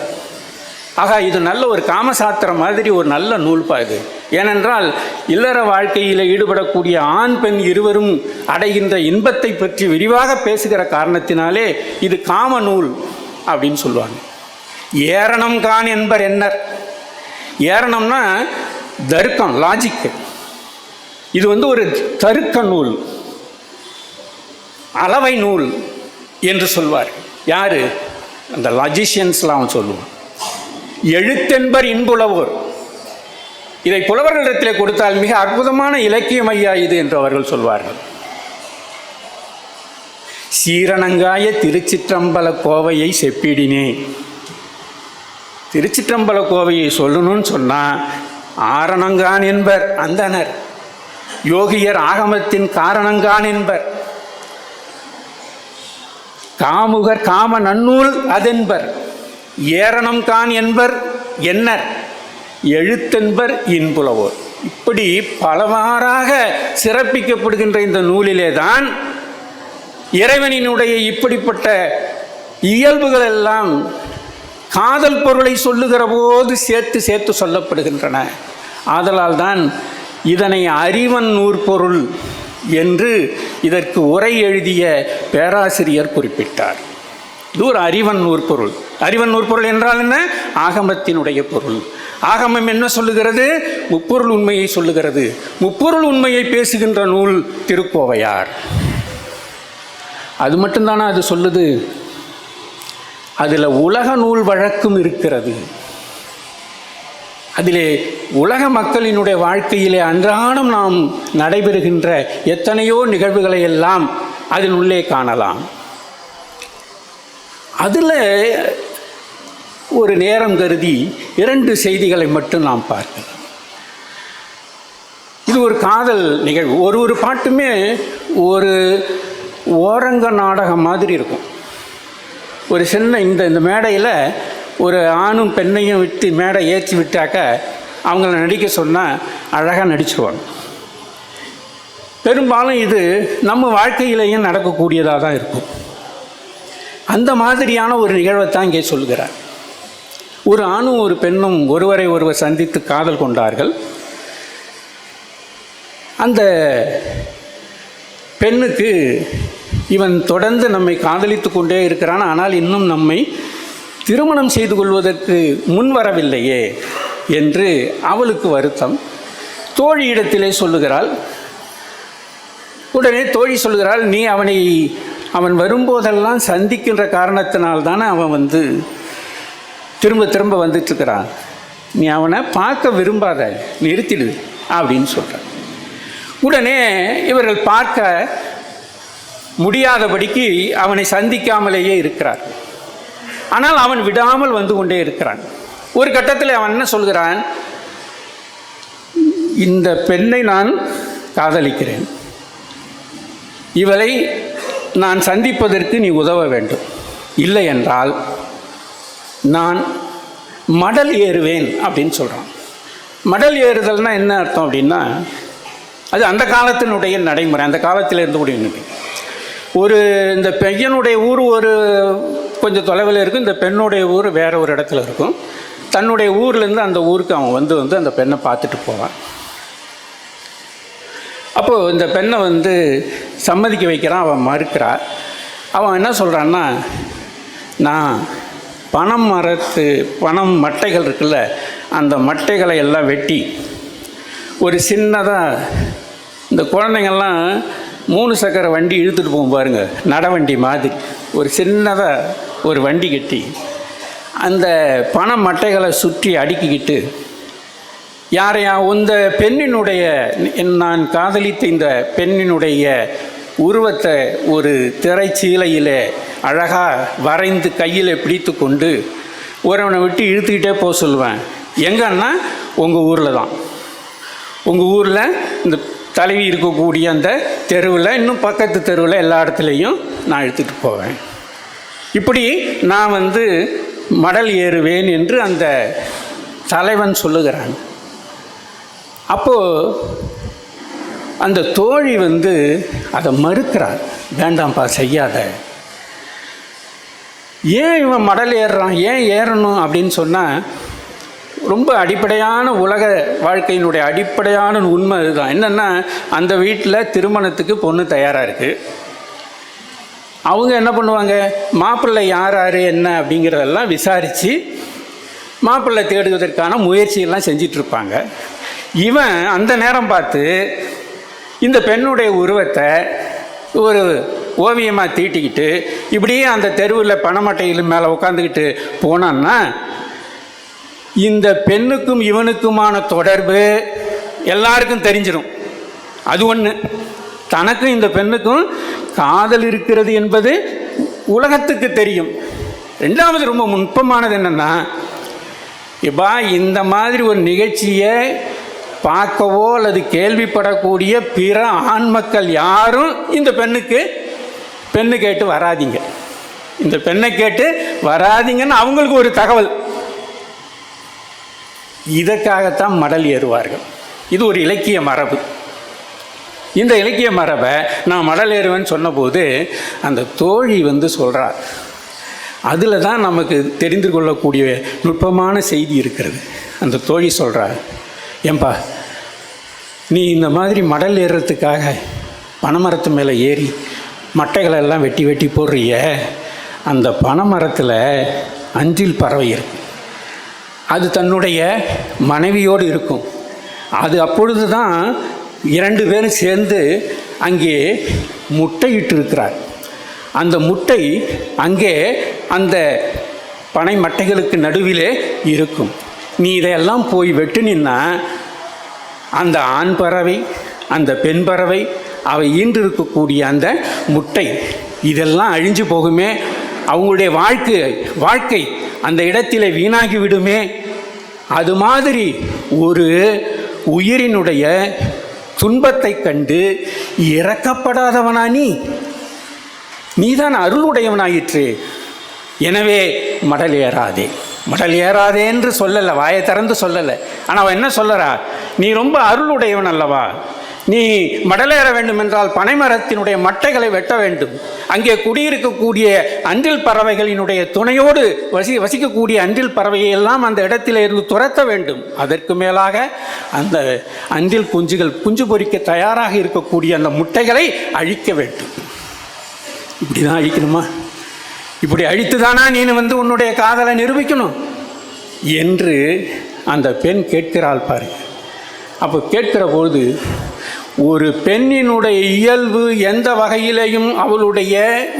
ஆகா, இது நல்ல ஒரு காமசாத்திரம் மாதிரி ஒரு நல்ல நூல்பா இது. ஏனென்றால் இல்லற வாழ்க்கையில் ஈடுபடக்கூடிய ஆண் பெண் இருவரும் அடைகின்ற இன்பத்தை பற்றி விரிவாக பேசுகிற காரணத்தினாலே இது காம நூல் அப்படின்னு சொல்லுவாங்க. ஏரணம் கான் என்பர் என்னர். ஏரணம்னா தர்க்கம், லாஜிக்கு. இது ஒரு தருக்க நூல், அளவை நூல் என்று சொல்வார். யாரு? அந்த லாஜிஷியன்ஸ்லாம் அவன் சொல்லுவான். எழுத்தென்பர் இன்புலவோர். இதை புலவர்களிடத்தில் கொடுத்தால் மிக அற்புதமான இலக்கியம் ஐயா இது என்று அவர்கள் சொல்வார்கள். சீரணங்காய திருச்சிற்றம்பல கோவையை செப்பிடினே. திருச்சிற்றம்பல கோவையை சொல்லணும்னு சொன்னால் ஆரணங்கான் என்பர் அந்தனர், யோகியர் ஆகமத்தின் காரணங்கான் என்பர், காமுகர் காம நன்னூல் அதென்பர், ஏரணம் கான் என்பர் என்னர், எழுத்தென்பர் இன்புலவோர். இப்படி பலவாறாக சிறப்பிக்கப்படுகின்ற இந்த நூலிலே தான் இறைவனினுடைய இப்படிப்பட்ட இயல்புகள் எல்லாம் காதல் பொருளை சொல்லுகிற போது சேர்த்து சேர்த்து சொல்லப்படுகின்றன. ஆதலால் தான் இதனை அறிவன் நூற்பொருள் என்று இதற்கு உரை எழுதிய பேராசிரியர் குறிப்பிட்டார். இது ஒரு அறிவன் நூற்பொருள். அறிவன் நூற்பொருள் என்றால் என்ன? ஆகமத்தினுடைய பொருள். ஆகமம் என்ன சொல்லுகிறது? முப்பொருள் உண்மையை சொல்லுகிறது. முப்பொருள் உண்மையை பேசுகின்ற நூல் திருக்கோவையார். அது மட்டும்தானே அது சொல்லுது? அதில் உலக நூல் வழக்கும் இருக்கிறது. அதிலே உலக மக்களினுடைய வாழ்க்கையிலே அன்றாடம் நாம் நடைபெறுகின்ற எத்தனையோ நிகழ்வுகளை எல்லாம் அதன் உள்ளே காணலாம். அதில் ஒரு நேரம் கருதி 2 செய்திகளை மட்டும் நாம் பார்க்கலாம். இது ஒரு காதல் நிகழ்வு. ஒரு பாட்டுமே ஒரு ஓரங்க நாடகம் மாதிரி இருக்கும். ஒரு சின்ன இந்த மேடையில் ஒரு ஆணும் பெண்ணையும் விட்டு மேடை ஏற்றி விட்டாக்க அவங்கள நடிக்க சொன்னால் அழகாக நடிச்சுருவாங்க. பெரும்பாலும் இது நம்ம வாழ்க்கையிலேயும் நடக்கக்கூடியதாக தான் இருக்கும். அந்த மாதிரியான ஒரு நிகழ்வை தான் இங்கே சொல்கிறார். ஒரு ஆணும் ஒரு பெண்ணும் ஒருவரை ஒருவர் சந்தித்து காதல் கொண்டார்கள். அந்த பெண்ணுக்கு இவன் தொடர்ந்து நம்மை காதலித்து கொண்டே இருக்கிறான், ஆனால் இன்னும் நம்மை திருமணம் செய்து கொள்வதற்கு முன் வரவில்லையே என்று அவளுக்கு வருத்தம். தோழியிடத்திலே சொல்லுகிறாள். உடனே தோழி சொல்லுகிறாள், நீ அவன் வரும்போதெல்லாம் சந்திக்கின்ற காரணத்தினால்தானே அவன் திரும்ப திரும்ப வந்துட்டுருக்கிறான். நீ அவனை பார்க்க விரும்பாத, நிறுத்திடு அப்படின்னு சொல்கிறான். உடனே இவர்கள் பார்க்க முடியாதபடிக்கு அவனை சந்திக்காமலேயே இருக்கிறார். ஆனால் அவன் விடாமல் வந்து கொண்டே இருக்கிறான். ஒரு கட்டத்தில் அவன் என்ன சொல்கிறான்? இந்த பெண்ணை நான் காதலிக்கிறேன், இவளை நான் சந்திப்பதற்கு நீ உதவ வேண்டும், இல்லை என்றால் நான் மடல் ஏறுவேன் அப்படின்னு சொல்கிறான். மடல் ஏறுதல்னால் என்ன அர்த்தம் அப்படின்னா, அது அந்த காலத்தினுடைய நடைமுறை, அந்த காலத்தில் இருந்தக்கூடிய இந்த பையனுடைய ஊர் கொஞ்சம் தொலைவில் இருக்கும், இந்த பெண்ணுடைய ஊர் வேறு ஒரு இடத்துல இருக்கும். தன்னுடைய ஊர்லேருந்து அந்த ஊருக்கு அவன் வந்து அந்த பெண்ணை பார்த்துட்டு போவான். அப்போது இந்த பெண்ணை சம்மதிக்க வைக்கிறான், அவன் மறுக்கிறான். அவன் என்ன சொல்கிறான்னா, நான் பனம் மட்டைகள் இருக்குல்ல, அந்த மட்டைகளை எல்லாம் வெட்டி ஒரு சின்னதாக இந்த குழந்தைங்கள்லாம் 3 சக்கர வண்டி இழுத்துட்டு போகும் பாருங்கள், நடவண்டி மாதிரி ஒரு சின்னதாக ஒரு வண்டி கட்டி அந்த பணம் மட்டைகளை சுற்றி அடுக்கிக்கிட்டு யாரையா இந்த பெண்ணினுடைய, நான் காதலித்த இந்த பெண்ணினுடைய உருவத்தை ஒரு திரைச்சீலையில் அழகாக வரைந்து கையில் பிடித்து கொண்டு ஒருவனை விட்டு இழுத்துக்கிட்டே போக சொல்லுவேன். எங்கன்னா உங்கள் ஊரில் தான், உங்கள் ஊரில் இந்த தலைவி இருக்கக்கூடிய அந்த தெருவில், இன்னும் பக்கத்து தெருவில் எல்லா இடத்துலையும் நான் எடுத்துகிட்டு போவேன். இப்படி நான் மடல் ஏறுவேன் என்று அந்த தலைவன் சொல்லுகிறான். அப்போது அந்த தோழி அதை மறுக்கிறார். வேண்டாம்ப்பா, செய்யாத. ஏன் இவன் மடல் ஏறுறான், ஏன் ஏறணும் அப்படின்னு சொன்னால், ரொம்ப அடிப்படையான உலக வாழ்க்கையினுடைய அடிப்படையான உண்மை இதுதான். என்னென்னா, அந்த வீட்டில் திருமணத்துக்கு பொண்ணு தயாராக இருக்குது. அவங்க என்ன பண்ணுவாங்க, மாப்பிள்ளை யார் என்ன அப்படிங்கிறதெல்லாம் விசாரித்து மாப்பிள்ளை தேடுவதற்கான முயற்சியெல்லாம் செஞ்சிட்ருப்பாங்க. இவன் அந்த நேரம் பார்த்து இந்த பெண்ணுடைய உருவத்தை ஒரு ஓவியமாக தீட்டிக்கிட்டு இப்படியே அந்த தெருவில் பணமட்டையில் மேலே உட்காந்துக்கிட்டு போனான்னா, இந்த பெண்ணுக்கும் இவனுக்குமான தொடர்பு எல்லாருக்கும் தெரிஞ்சிடும். அது ஒன்று. தனக்கும் இந்த பெண்ணுக்கும் காதல் இருக்கிறது என்பது உலகத்துக்கு தெரியும். ரெண்டாவது ரொம்ப நுட்பமானது என்னென்னா, இப்போ இந்த மாதிரி ஒரு நிகழ்ச்சியை பார்க்கவோ அல்லது கேள்விப்படக்கூடிய பிற ஆண் மக்கள் யாரும் இந்த பெண்ணு கேட்டு வராதிங்க, இந்த பெண்ணை கேட்டு வராதிங்கன்னு அவங்களுக்கு ஒரு தகவல். இதற்காகத்தான் மடல் ஏறுவார்கள். இது ஒரு இலக்கிய மரபு. இந்த இலக்கிய மரபை நான் மடல் ஏறுவேன்னு சொன்னபோது அந்த தோழி சொல்கிறார். அதில் தான் நமக்கு தெரிந்து கொள்ளக்கூடிய நுட்பமான செய்தி இருக்கிறது. அந்த தோழி சொல்கிறார், ஏன்பா நீ இந்த மாதிரி மடல் ஏறுறதுக்காக பனைமரத்து மேலே ஏறி மட்டைகளெல்லாம் வெட்டி வெட்டி போடுறிய, அந்த பனைமரத்தில் அஞ்சில் பறவை இருக்கு. அது தன்னுடைய மனைவியோடு இருக்கும். அது அப்பொழுது தான் 2 பேரும் சேர்ந்து அங்கே முட்டையிட்டு இருக்கிறார். அந்த முட்டை அங்கே அந்த பனை மட்டைகளுக்கு நடுவிலே இருக்கும். நீ இதையெல்லாம் போய் வெட்டினா அந்த ஆண் பறவை, அந்த பெண் பறவை, அவை ஈன்றிருக்கக்கூடிய அந்த முட்டை இதெல்லாம் அழிஞ்சு போகுமே, அவங்களுடைய வாழ்க்கை அந்த இடத்திலே வீணாகி விடுமே. அது மாதிரி ஒரு உயிரினுடைய துன்பத்தை கண்டு இரக்கப்படாதவனா நீதான் அருளுடையவனாயிற்று. எனவே மடல் ஏறாதே என்று சொல்லலை, வாயை திறந்து சொல்லலை. ஆனால் அவன் என்ன சொல்லறா, நீ ரொம்ப அருளுடையவன் அல்லவா, நீ மடலேற வேண்டும் என்றால் பனைமரத்தினுடைய மட்டைகளை வெட்ட வேண்டும். அங்கே குடியிருக்கக்கூடிய அன்றில் பறவைகளினுடைய துணையோடு வசிக்கக்கூடிய அன்றில் பறவையை எல்லாம் அந்த இடத்திலே இருந்து துரத்த வேண்டும். அதற்கு மேலாக அந்த அன்றில் குஞ்சு பொரிக்க தயாராக இருக்கக்கூடிய அந்த முட்டைகளை அழிக்க வேண்டும். இப்படி தான் அழிக்கணுமா? இப்படி அழித்து தானா நீ உன்னுடைய காதலை நிரூபிக்கணும் என்று அந்த பெண் கேட்கிறாள் பாருங்க. அப்போ கேட்கிற பொழுது ஒரு பெண்ணினுடைய இயல்பு எந்த வகையிலேயும் அவளுடைய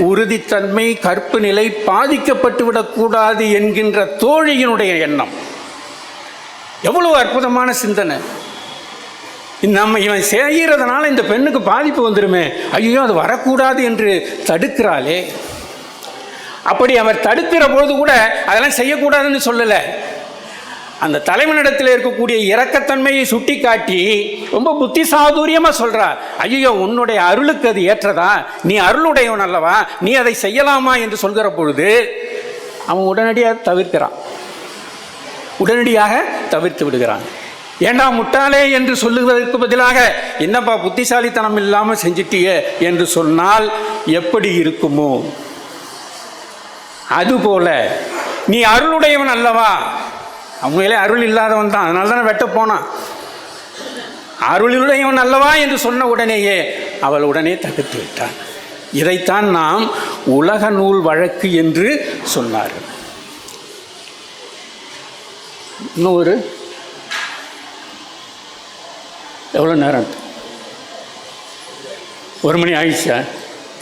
உறுதித்தன்மை, கற்பு நிலை பாதிக்கப்பட்டு விடக்கூடாது என்கின்ற தோழியினுடைய எண்ணம் எவ்வளவு அற்புதமான சிந்தனை! இவன் செய்கிறதுனால இந்த பெண்ணுக்கு பாதிப்பு வந்துடுமே, ஐயோ அது வரக்கூடாது என்று தடுக்கிறாளே. அப்படி அவர் தடுக்கிற பொழுது கூட அதெல்லாம் செய்யக்கூடாதுன்னு சொல்லலை. அந்த தலைவனிடத்தில் இருக்கக்கூடிய இரக்கத்தன்மையை சுட்டி காட்டி ரொம்ப புத்தி சாதுரியமாக சொல்கிறா, ஐயோ உன்னுடைய அருளுக்கு அது ஏற்றதா, நீ அருளுடையவன் அல்லவா, நீ அதை செய்யலாமா என்று சொல்கிற பொழுது அவன் உடனடியாக தவிர்த்து விடுகிறான். ஏண்டா முட்டாளே என்று சொல்லுவதற்கு பதிலாக என்னப்பா புத்திசாலித்தனம் இல்லாமல் செஞ்சிட்டியே என்று சொன்னால் எப்படி இருக்குமோ, அதுபோல நீ அருளுடையவன் அல்லவா, அவங்களே அருள் இல்லாதவன் தான், அதனால தானே வெட்ட போனான். அருளுடையவன் அல்லவா என்று சொன்ன உடனேயே அவள் உடனே தடுத்து விட்டான். இதைத்தான் நாம் உலக நூல் வழக்கு என்று சொன்னார்கள். இன்னொரு எவ்வளோ நேரம்? 1 மணி ஆயிடுச்சா?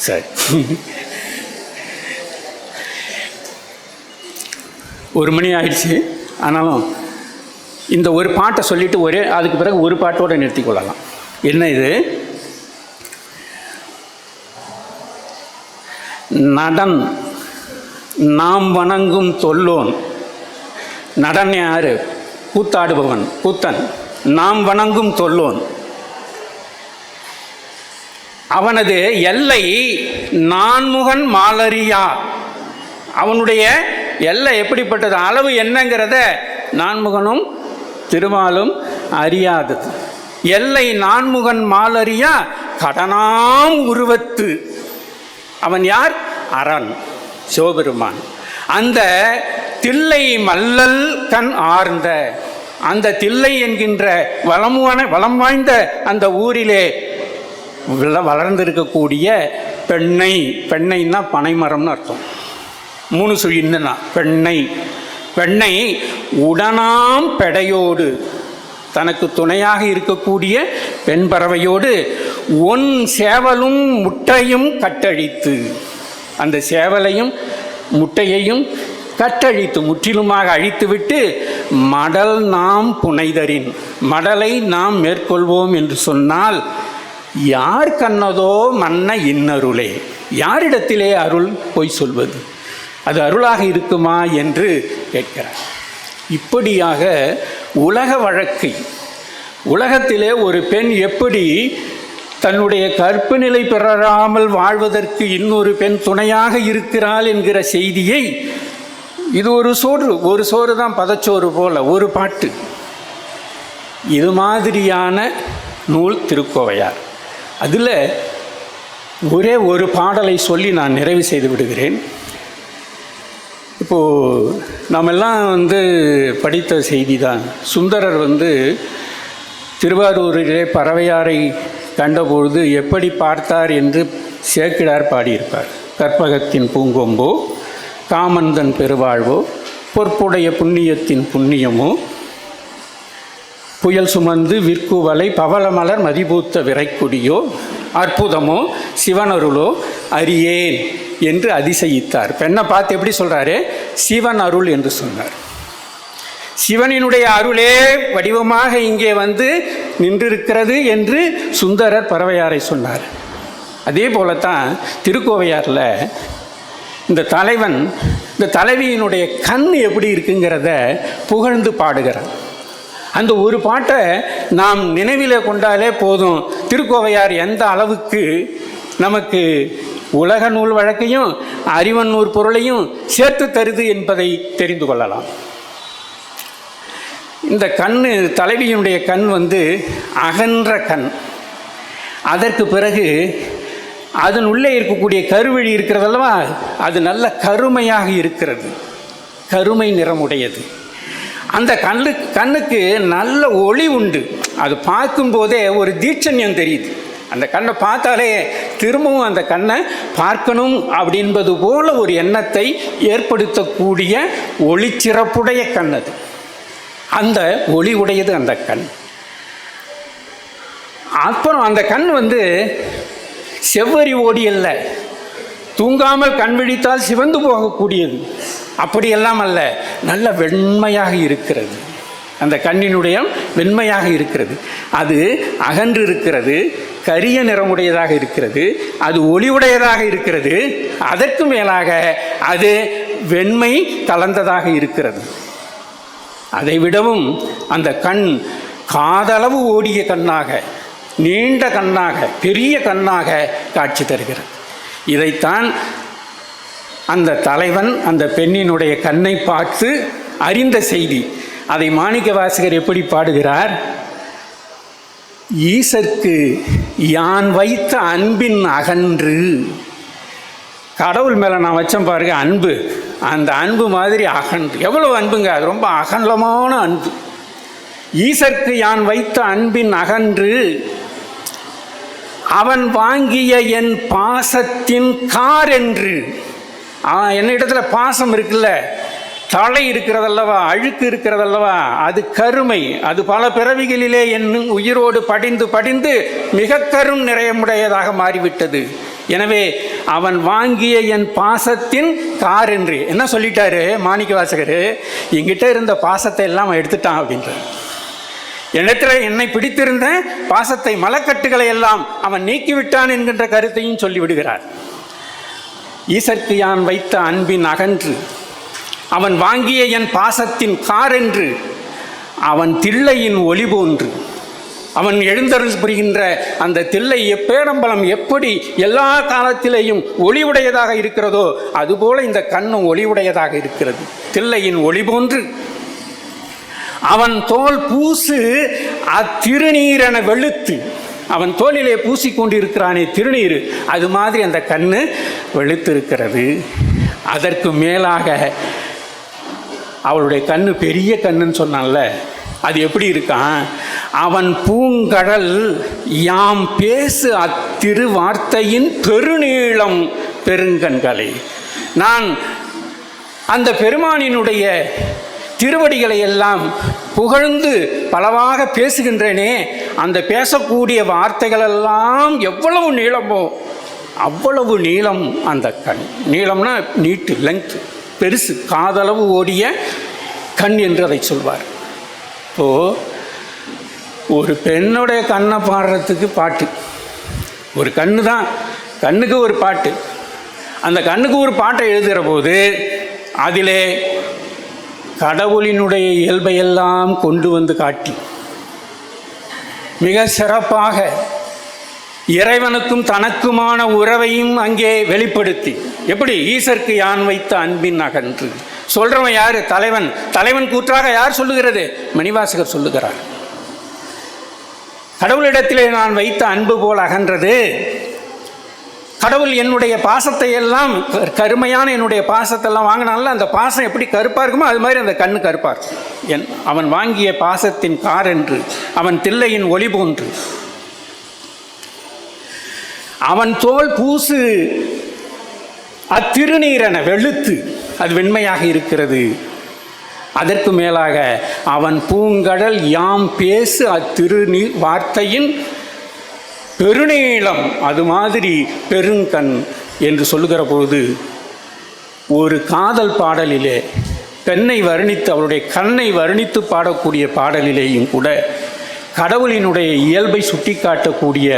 சரி, 1 மணி ஆயிடுச்சு. ஆனாலும் இந்த ஒரு பாட்டை சொல்லிவிட்டு அதுக்கு பிறகு ஒரு பாட்டோடு நிறுத்தி கொள்ளலாம். என்ன இது? நடன் நாம் வணங்கும் தொல்லோன். நடன் யாரு? கூத்தாடுபவன், கூத்தன். நாம் வணங்கும் தொல்லோன். அவனது எல்லை நான்முகன் மாலரியா. அவனுடைய எல்லை எப்படிப்பட்டது, அளவு என்னங்கிறத நான்முகனும் திருமாலும் அறியாதது. எல்லை நான்முகன் மாலரியா கடனாம் உருவத்து. அவன் யார்? அரண், சிவபெருமான். அந்த தில்லை மல்லல் கண் ஆர்ந்த, அந்த தில்லை என்கின்ற வளம் வாய்ந்த அந்த ஊரிலே வளர்ந்திருக்கக்கூடிய பெண்ணைன்னா பனைமரம்னு அர்த்தம். 3 சுழின்னா பெண்ணை உடனாம் பெடையோடு, தனக்கு துணையாக இருக்கக்கூடிய பெண் பறவையோடு ஒன் சேவலும் முட்டையும் கட்டழித்து, அந்த சேவலையும் முட்டையையும் கட்டழித்து முற்றிலுமாக அழித்துவிட்டு மடல் நாம் புனைதரின், மடலை நாம் மேற்கொள்வோம் என்று சொன்னால் யார் கண்ணதோ மன்ன இன்னருளே, யாரிடத்திலே அருள் போய் சொல்வது, அது அருளாக இருக்குமா என்று கேட்கிறார். இப்படியாக உலக வழக்கை, உலகத்திலே ஒரு பெண் எப்படி தன்னுடைய கற்பு நிலை பெறாமல் வாழ்வதற்கு இன்னொரு பெண் துணையாக இருக்கிறாள் என்கிற செய்தியை, இது ஒரு சோறு தான் பதச்சோறு போல ஒரு பாட்டு. இது மாதிரியான நூல் திருக்கோவையார். அதில் ஒரே ஒரு பாடலை சொல்லி நான் நிறைவு செய்து விடுகிறேன். இப்போது நாமெல்லாம் படித்த செய்தி தான். சுந்தரர் திருவாரூரிலே பறவையாரை கண்டபொழுது எப்படி பார்த்தார் என்று சேக்கிழார் பாடியிருப்பார். கற்பகத்தின் பூங்கொம்போ, காமந்தன் பெருவாழ்வோ, பொற்புடைய புண்ணியத்தின் புண்ணியமோ, புயல் சுமந்து விற்குவலை பவளமலர் மதிபூத்த விரைக்குடியோ, அற்புதமோ சிவனருளோ அறியேன் என்று அதிசயித்தார். பெண்ணை பார்த்து எப்படி சொல்கிறாரு? சிவன் அருள் என்று சொன்னார். சிவனினுடைய அருளே வடிவமாக இங்கே வந்து நின்றிருக்கிறது என்று சுந்தரர் பறவையாரை சொன்னார். அதே போலத்தான் திருக்கோவையாரில் இந்த தலைவன், இந்த தலைவியினுடைய கண் எப்படி இருக்குங்கிறத புகழ்ந்து பாடுகிறார். அந்த ஒரு பாட்டை நாம் நினைவில் கொண்டாலே போதும், திருக்கோவையார் எந்த அளவுக்கு நமக்கு உலக நூல் வழக்கையும் அறிவன் நூற் பொருளையும் சேர்த்து தருது என்பதை தெரிந்து கொள்ளலாம். இந்த கண், தலைவியினுடைய கண் வந்து அகன்ற கண். அதற்கு பிறகு அதன் உள்ளே இருக்கக்கூடிய கருவழி இருக்கிறதல்லவா, அது நல்ல கருமையாக இருக்கிறது, கருமை நிறமுடையது. அந்த கண்ணுக்கு நல்ல ஒளி உண்டு. அது பார்க்கும்போதே ஒரு தீட்சண்யம் தெரியுது. அந்த கண்ணை பார்த்தாலே திரும்பவும் அந்த கண்ணை பார்க்கணும் அப்படின்பது போல ஒரு எண்ணத்தை ஏற்படுத்தக்கூடிய ஒளிச்சிறப்புடைய கண் அது. அந்த ஒளி உடையது அந்த கண். அப்புறம் அந்த கண் வந்து செவ்வரி ஓடி அல்ல, தூங்காமல் கண் விழித்தால் சிவந்து போகக்கூடியது, அப்படியெல்லாம் அல்ல, நல்ல வெண்மையாக இருக்கிறது. அந்த கண்ணினுடைய வெண்மையாக இருக்கிறது. அது அகன்று இருக்கிறது, கரிய நிறமுடையதாக இருக்கிறது, அது ஒளிவுடையதாக இருக்கிறது. அதற்கு மேலாக அது வெண்மை கலந்ததாக இருக்கிறது. அதை விடவும் அந்த கண் காதளவு ஓடிய கண்ணாக, நீண்ட கண்ணாக, பெரிய கண்ணாக காட்சி தருகிறது. இதைத்தான் அந்த தலைவன் அந்த பெண்ணினுடைய கண்ணை பார்த்து அறிந்த செய்தி. அதை மாணிக்கவாசகர் எப்படி பாடுகிறார்? ஈசற்கு யான் வைத்த அன்பின் அகன்று. கடவுள் மேலே நான் வச்சேன் பாருங்க அன்பு, அந்த அன்பு மாதிரி அகன்று. எவ்வளோ அன்புங்க, அது ரொம்ப அகலமான அன்பு. ஈசற்கு யான் வைத்த அன்பின் அகன்று, அவன் வாங்கிய என் பாசத்தின் கார் என்று. என்னிடத்துல பாசம் இருக்குல்ல, தலை இருக்கிறதல்லவா, அழுக்கு இருக்கிறதல்லவா, அது கருமை, அது பல பிறவிகளிலே என்னும் உயிரோடு படிந்து படிந்து மிக கரும் நிறையமுடையதாக மாறிவிட்டது. எனவே அவன் வாங்கிய என் பாசத்தின் கார் என்று என்ன சொல்லிட்டாரு மாணிக்கவாசகர்? என்கிட்ட இருந்த பாசத்தை எல்லாம் எடுத்துட்டான் அப்படின்ற. இடத்துல என்னை பிடித்திருந்த பாசத்தை, மலக்கட்டுகளை எல்லாம் அவன் நீக்கிவிட்டான் என்கின்ற கருத்தையும் சொல்லிவிடுகிறார். ஈசற்கு யான் வைத்த அன்பின் அகன்று, அவன் வாங்கிய என் பாசத்தின் கார் என்று, அவன் தில்லையின் ஒளி போன்று. அவன் எழுந்தருள் புரிகின்ற அந்த தில்லை எப்பேடம்பலம் எப்படி எல்லா காலத்திலேயும் ஒளிவுடையதாக இருக்கிறதோ அதுபோல இந்த கண்ணும் ஒளிவுடையதாக இருக்கிறது, தில்லையின் ஒளி போன்று. அவன் தோல் பூசு அத்திருநீரென வெளுத்து, அவன் தோலிலே பூசிக்கொண்டிருக்கிறானே திருநீர், அது மாதிரி அந்த கண்ணு வெளுத்திருக்கிறது. அதற்கு மேலாக அவளுடைய கண்ணு பெரிய கண்ணுன்னு சொன்னான்ல, அது எப்படி இருக்கான்? அவன் பூங்கடல் யாம் பேசு அத்திரு வார்த்தையின் பெருநீளம் பெருங்கண்களை. நான் அந்த பெருமானினுடைய திருவடிகளை எல்லாம் புகழ்ந்து பலவாக பேசுகின்றேனே, அந்த பேசக்கூடிய வார்த்தைகளெல்லாம் எவ்வளவு நீளமோ அவ்வளவு நீளம் அந்த கண். நீளம்னா நீட்டு, லெங்க், பெருசு, காதளவு ஓடிய கண் என்று அதை சொல்வார். இப்போது ஒரு பெண்ணுடைய கண்ணை பாடுறதுக்கு பாட்டு, ஒரு கண்ணு தான், கண்ணுக்கு ஒரு பாட்டு. அந்த கண்ணுக்கு ஒரு பாட்டை எழுதுகிற போது அதிலே கடவுளினுடைய இயல்பையெல்லாம் கொண்டு வந்து காட்டி மிக சிறப்பாக இறைவனுக்கும் தனக்குமான உறவையும் அங்கே வெளிப்படுத்தி, எப்படி ஈசற்கு யான் வைத்த அன்பின் அகன்று. சொல்கிறவன் யார்? தலைவன். தலைவன் கூற்றாக யார் சொல்லுகிறது? மணிவாசகர் சொல்லுகிறார். கடவுளிடத்திலே நான் வைத்த அன்பு போல் அகன்றது. கடவுள் என்னுடைய பாசத்தை எல்லாம், கருமையான என்னுடைய பாசத்தெல்லாம் வாங்கினால அந்த பாசம் எப்படி கருப்பாக இருக்குமோ அது மாதிரி அந்த கண்ணு கருப்பாக இருக்கும். அவன் வாங்கிய பாசத்தின் கார் என்று, அவன் தில்லையின் ஒளி போன்று. அவன் தோல் பூசு அத்திருநீரென வெளுத்து, அது வெண்மையாக இருக்கிறது. அதற்கு மேலாக அவன் பூங்கடல் யாம் பேசு அத்திரு வார்த்தையின் பெருநீளம் அது மாதிரி பெருங்கண் என்று சொல்லுகிற போது ஒரு காதல் பாடலிலே பெண்ணை வர்ணித்து அவருடைய கண்ணை வர்ணித்து பாடக்கூடிய பாடலிலேயும் கூட கடவுளினுடைய இயல்பை சுட்டி காட்டக்கூடிய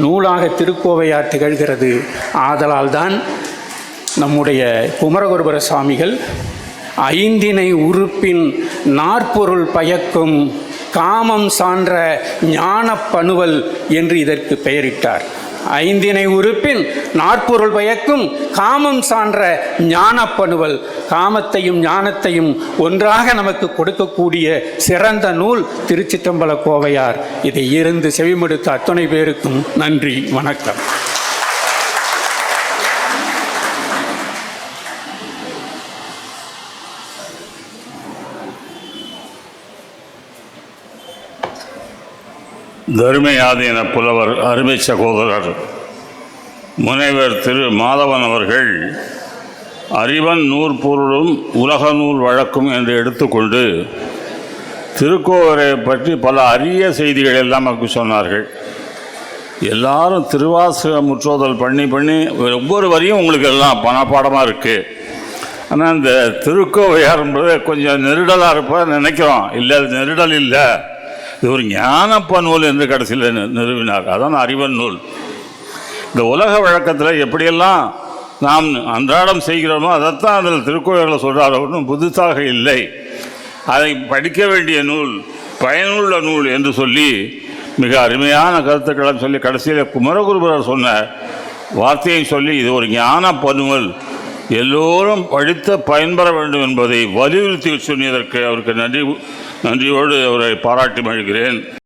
நூலாக திருக்கோவையார் திகழ்கிறது. ஆதலால் தான் நம்முடைய குமரகுருபர சுவாமிகள் ஐந்தினை உறுப்பின் நாற்பொருள் பயக்கும் காமம் சான்ற ஞானப் பணுவல் என்று இதற்கு பெயரிட்டார். ஐந்தினை உறுப்பின் நாற்பொருள் பயக்கும் காமம் சான்ற ஞானப் பணுவல், காமத்தையும் ஞானத்தையும் ஒன்றாக நமக்கு கொடுக்கக்கூடிய சிறந்த நூல் திருச்சிற்றம்பல கோவையார். இதை இருந்து செவிமடுத்த அத்தனை பேருக்கும் நன்றி, வணக்கம். தர்மயாதீன புலவர் அருமை சகோதரர் முனைவர் திரு மாதவன் அவர்கள் அறிவன் நூற்பொருளும் உலக நூல் வழக்கும் என்று எடுத்துக்கொண்டு திருக்கோவரை பற்றி பல அரிய செய்திகள் எல்லாம் நமக்கு சொன்னார்கள். எல்லாரும் திருவாசக முற்றோதல் பண்ணி ஒவ்வொரு வரியும் உங்களுக்கு எல்லாம் பணப்பாடமாக இருக்குது. ஆனால் இந்த திருக்கோவையார் என்பது கொஞ்சம் நெருடலாக இருப்ப நினைக்கிறோம். இல்லை, அது நெருடல் இல்லை, இது ஒரு ஞானப்ப நூல் என்று கடைசியில் நிறுவினார். அதான் அறிவன் நூல். இந்த உலக வழக்கத்தில் எப்படியெல்லாம் நாம் அன்றாடம் செய்கிறோமோ அதைத்தான் அதில் திருக்கோயிலில் சொல்கிறார். ஒன்றும் புதுசாக இல்லை, அதை படிக்க வேண்டிய நூல், பயனுள்ள நூல் என்று சொல்லி மிக அருமையான கருத்துக்களை சொல்லி கடைசியில் குமரகுருபரர் சொன்ன வார்த்தையை சொல்லி இது ஒரு ஞானப்ப நூல், எல்லோரும் படித்து பயன்பெற வேண்டும் என்பதை வலியுறுத்தி சொன்னதற்கு அவருக்கு நன்றியோடு அவரை பாராட்டி மகிழ்கிறேன்.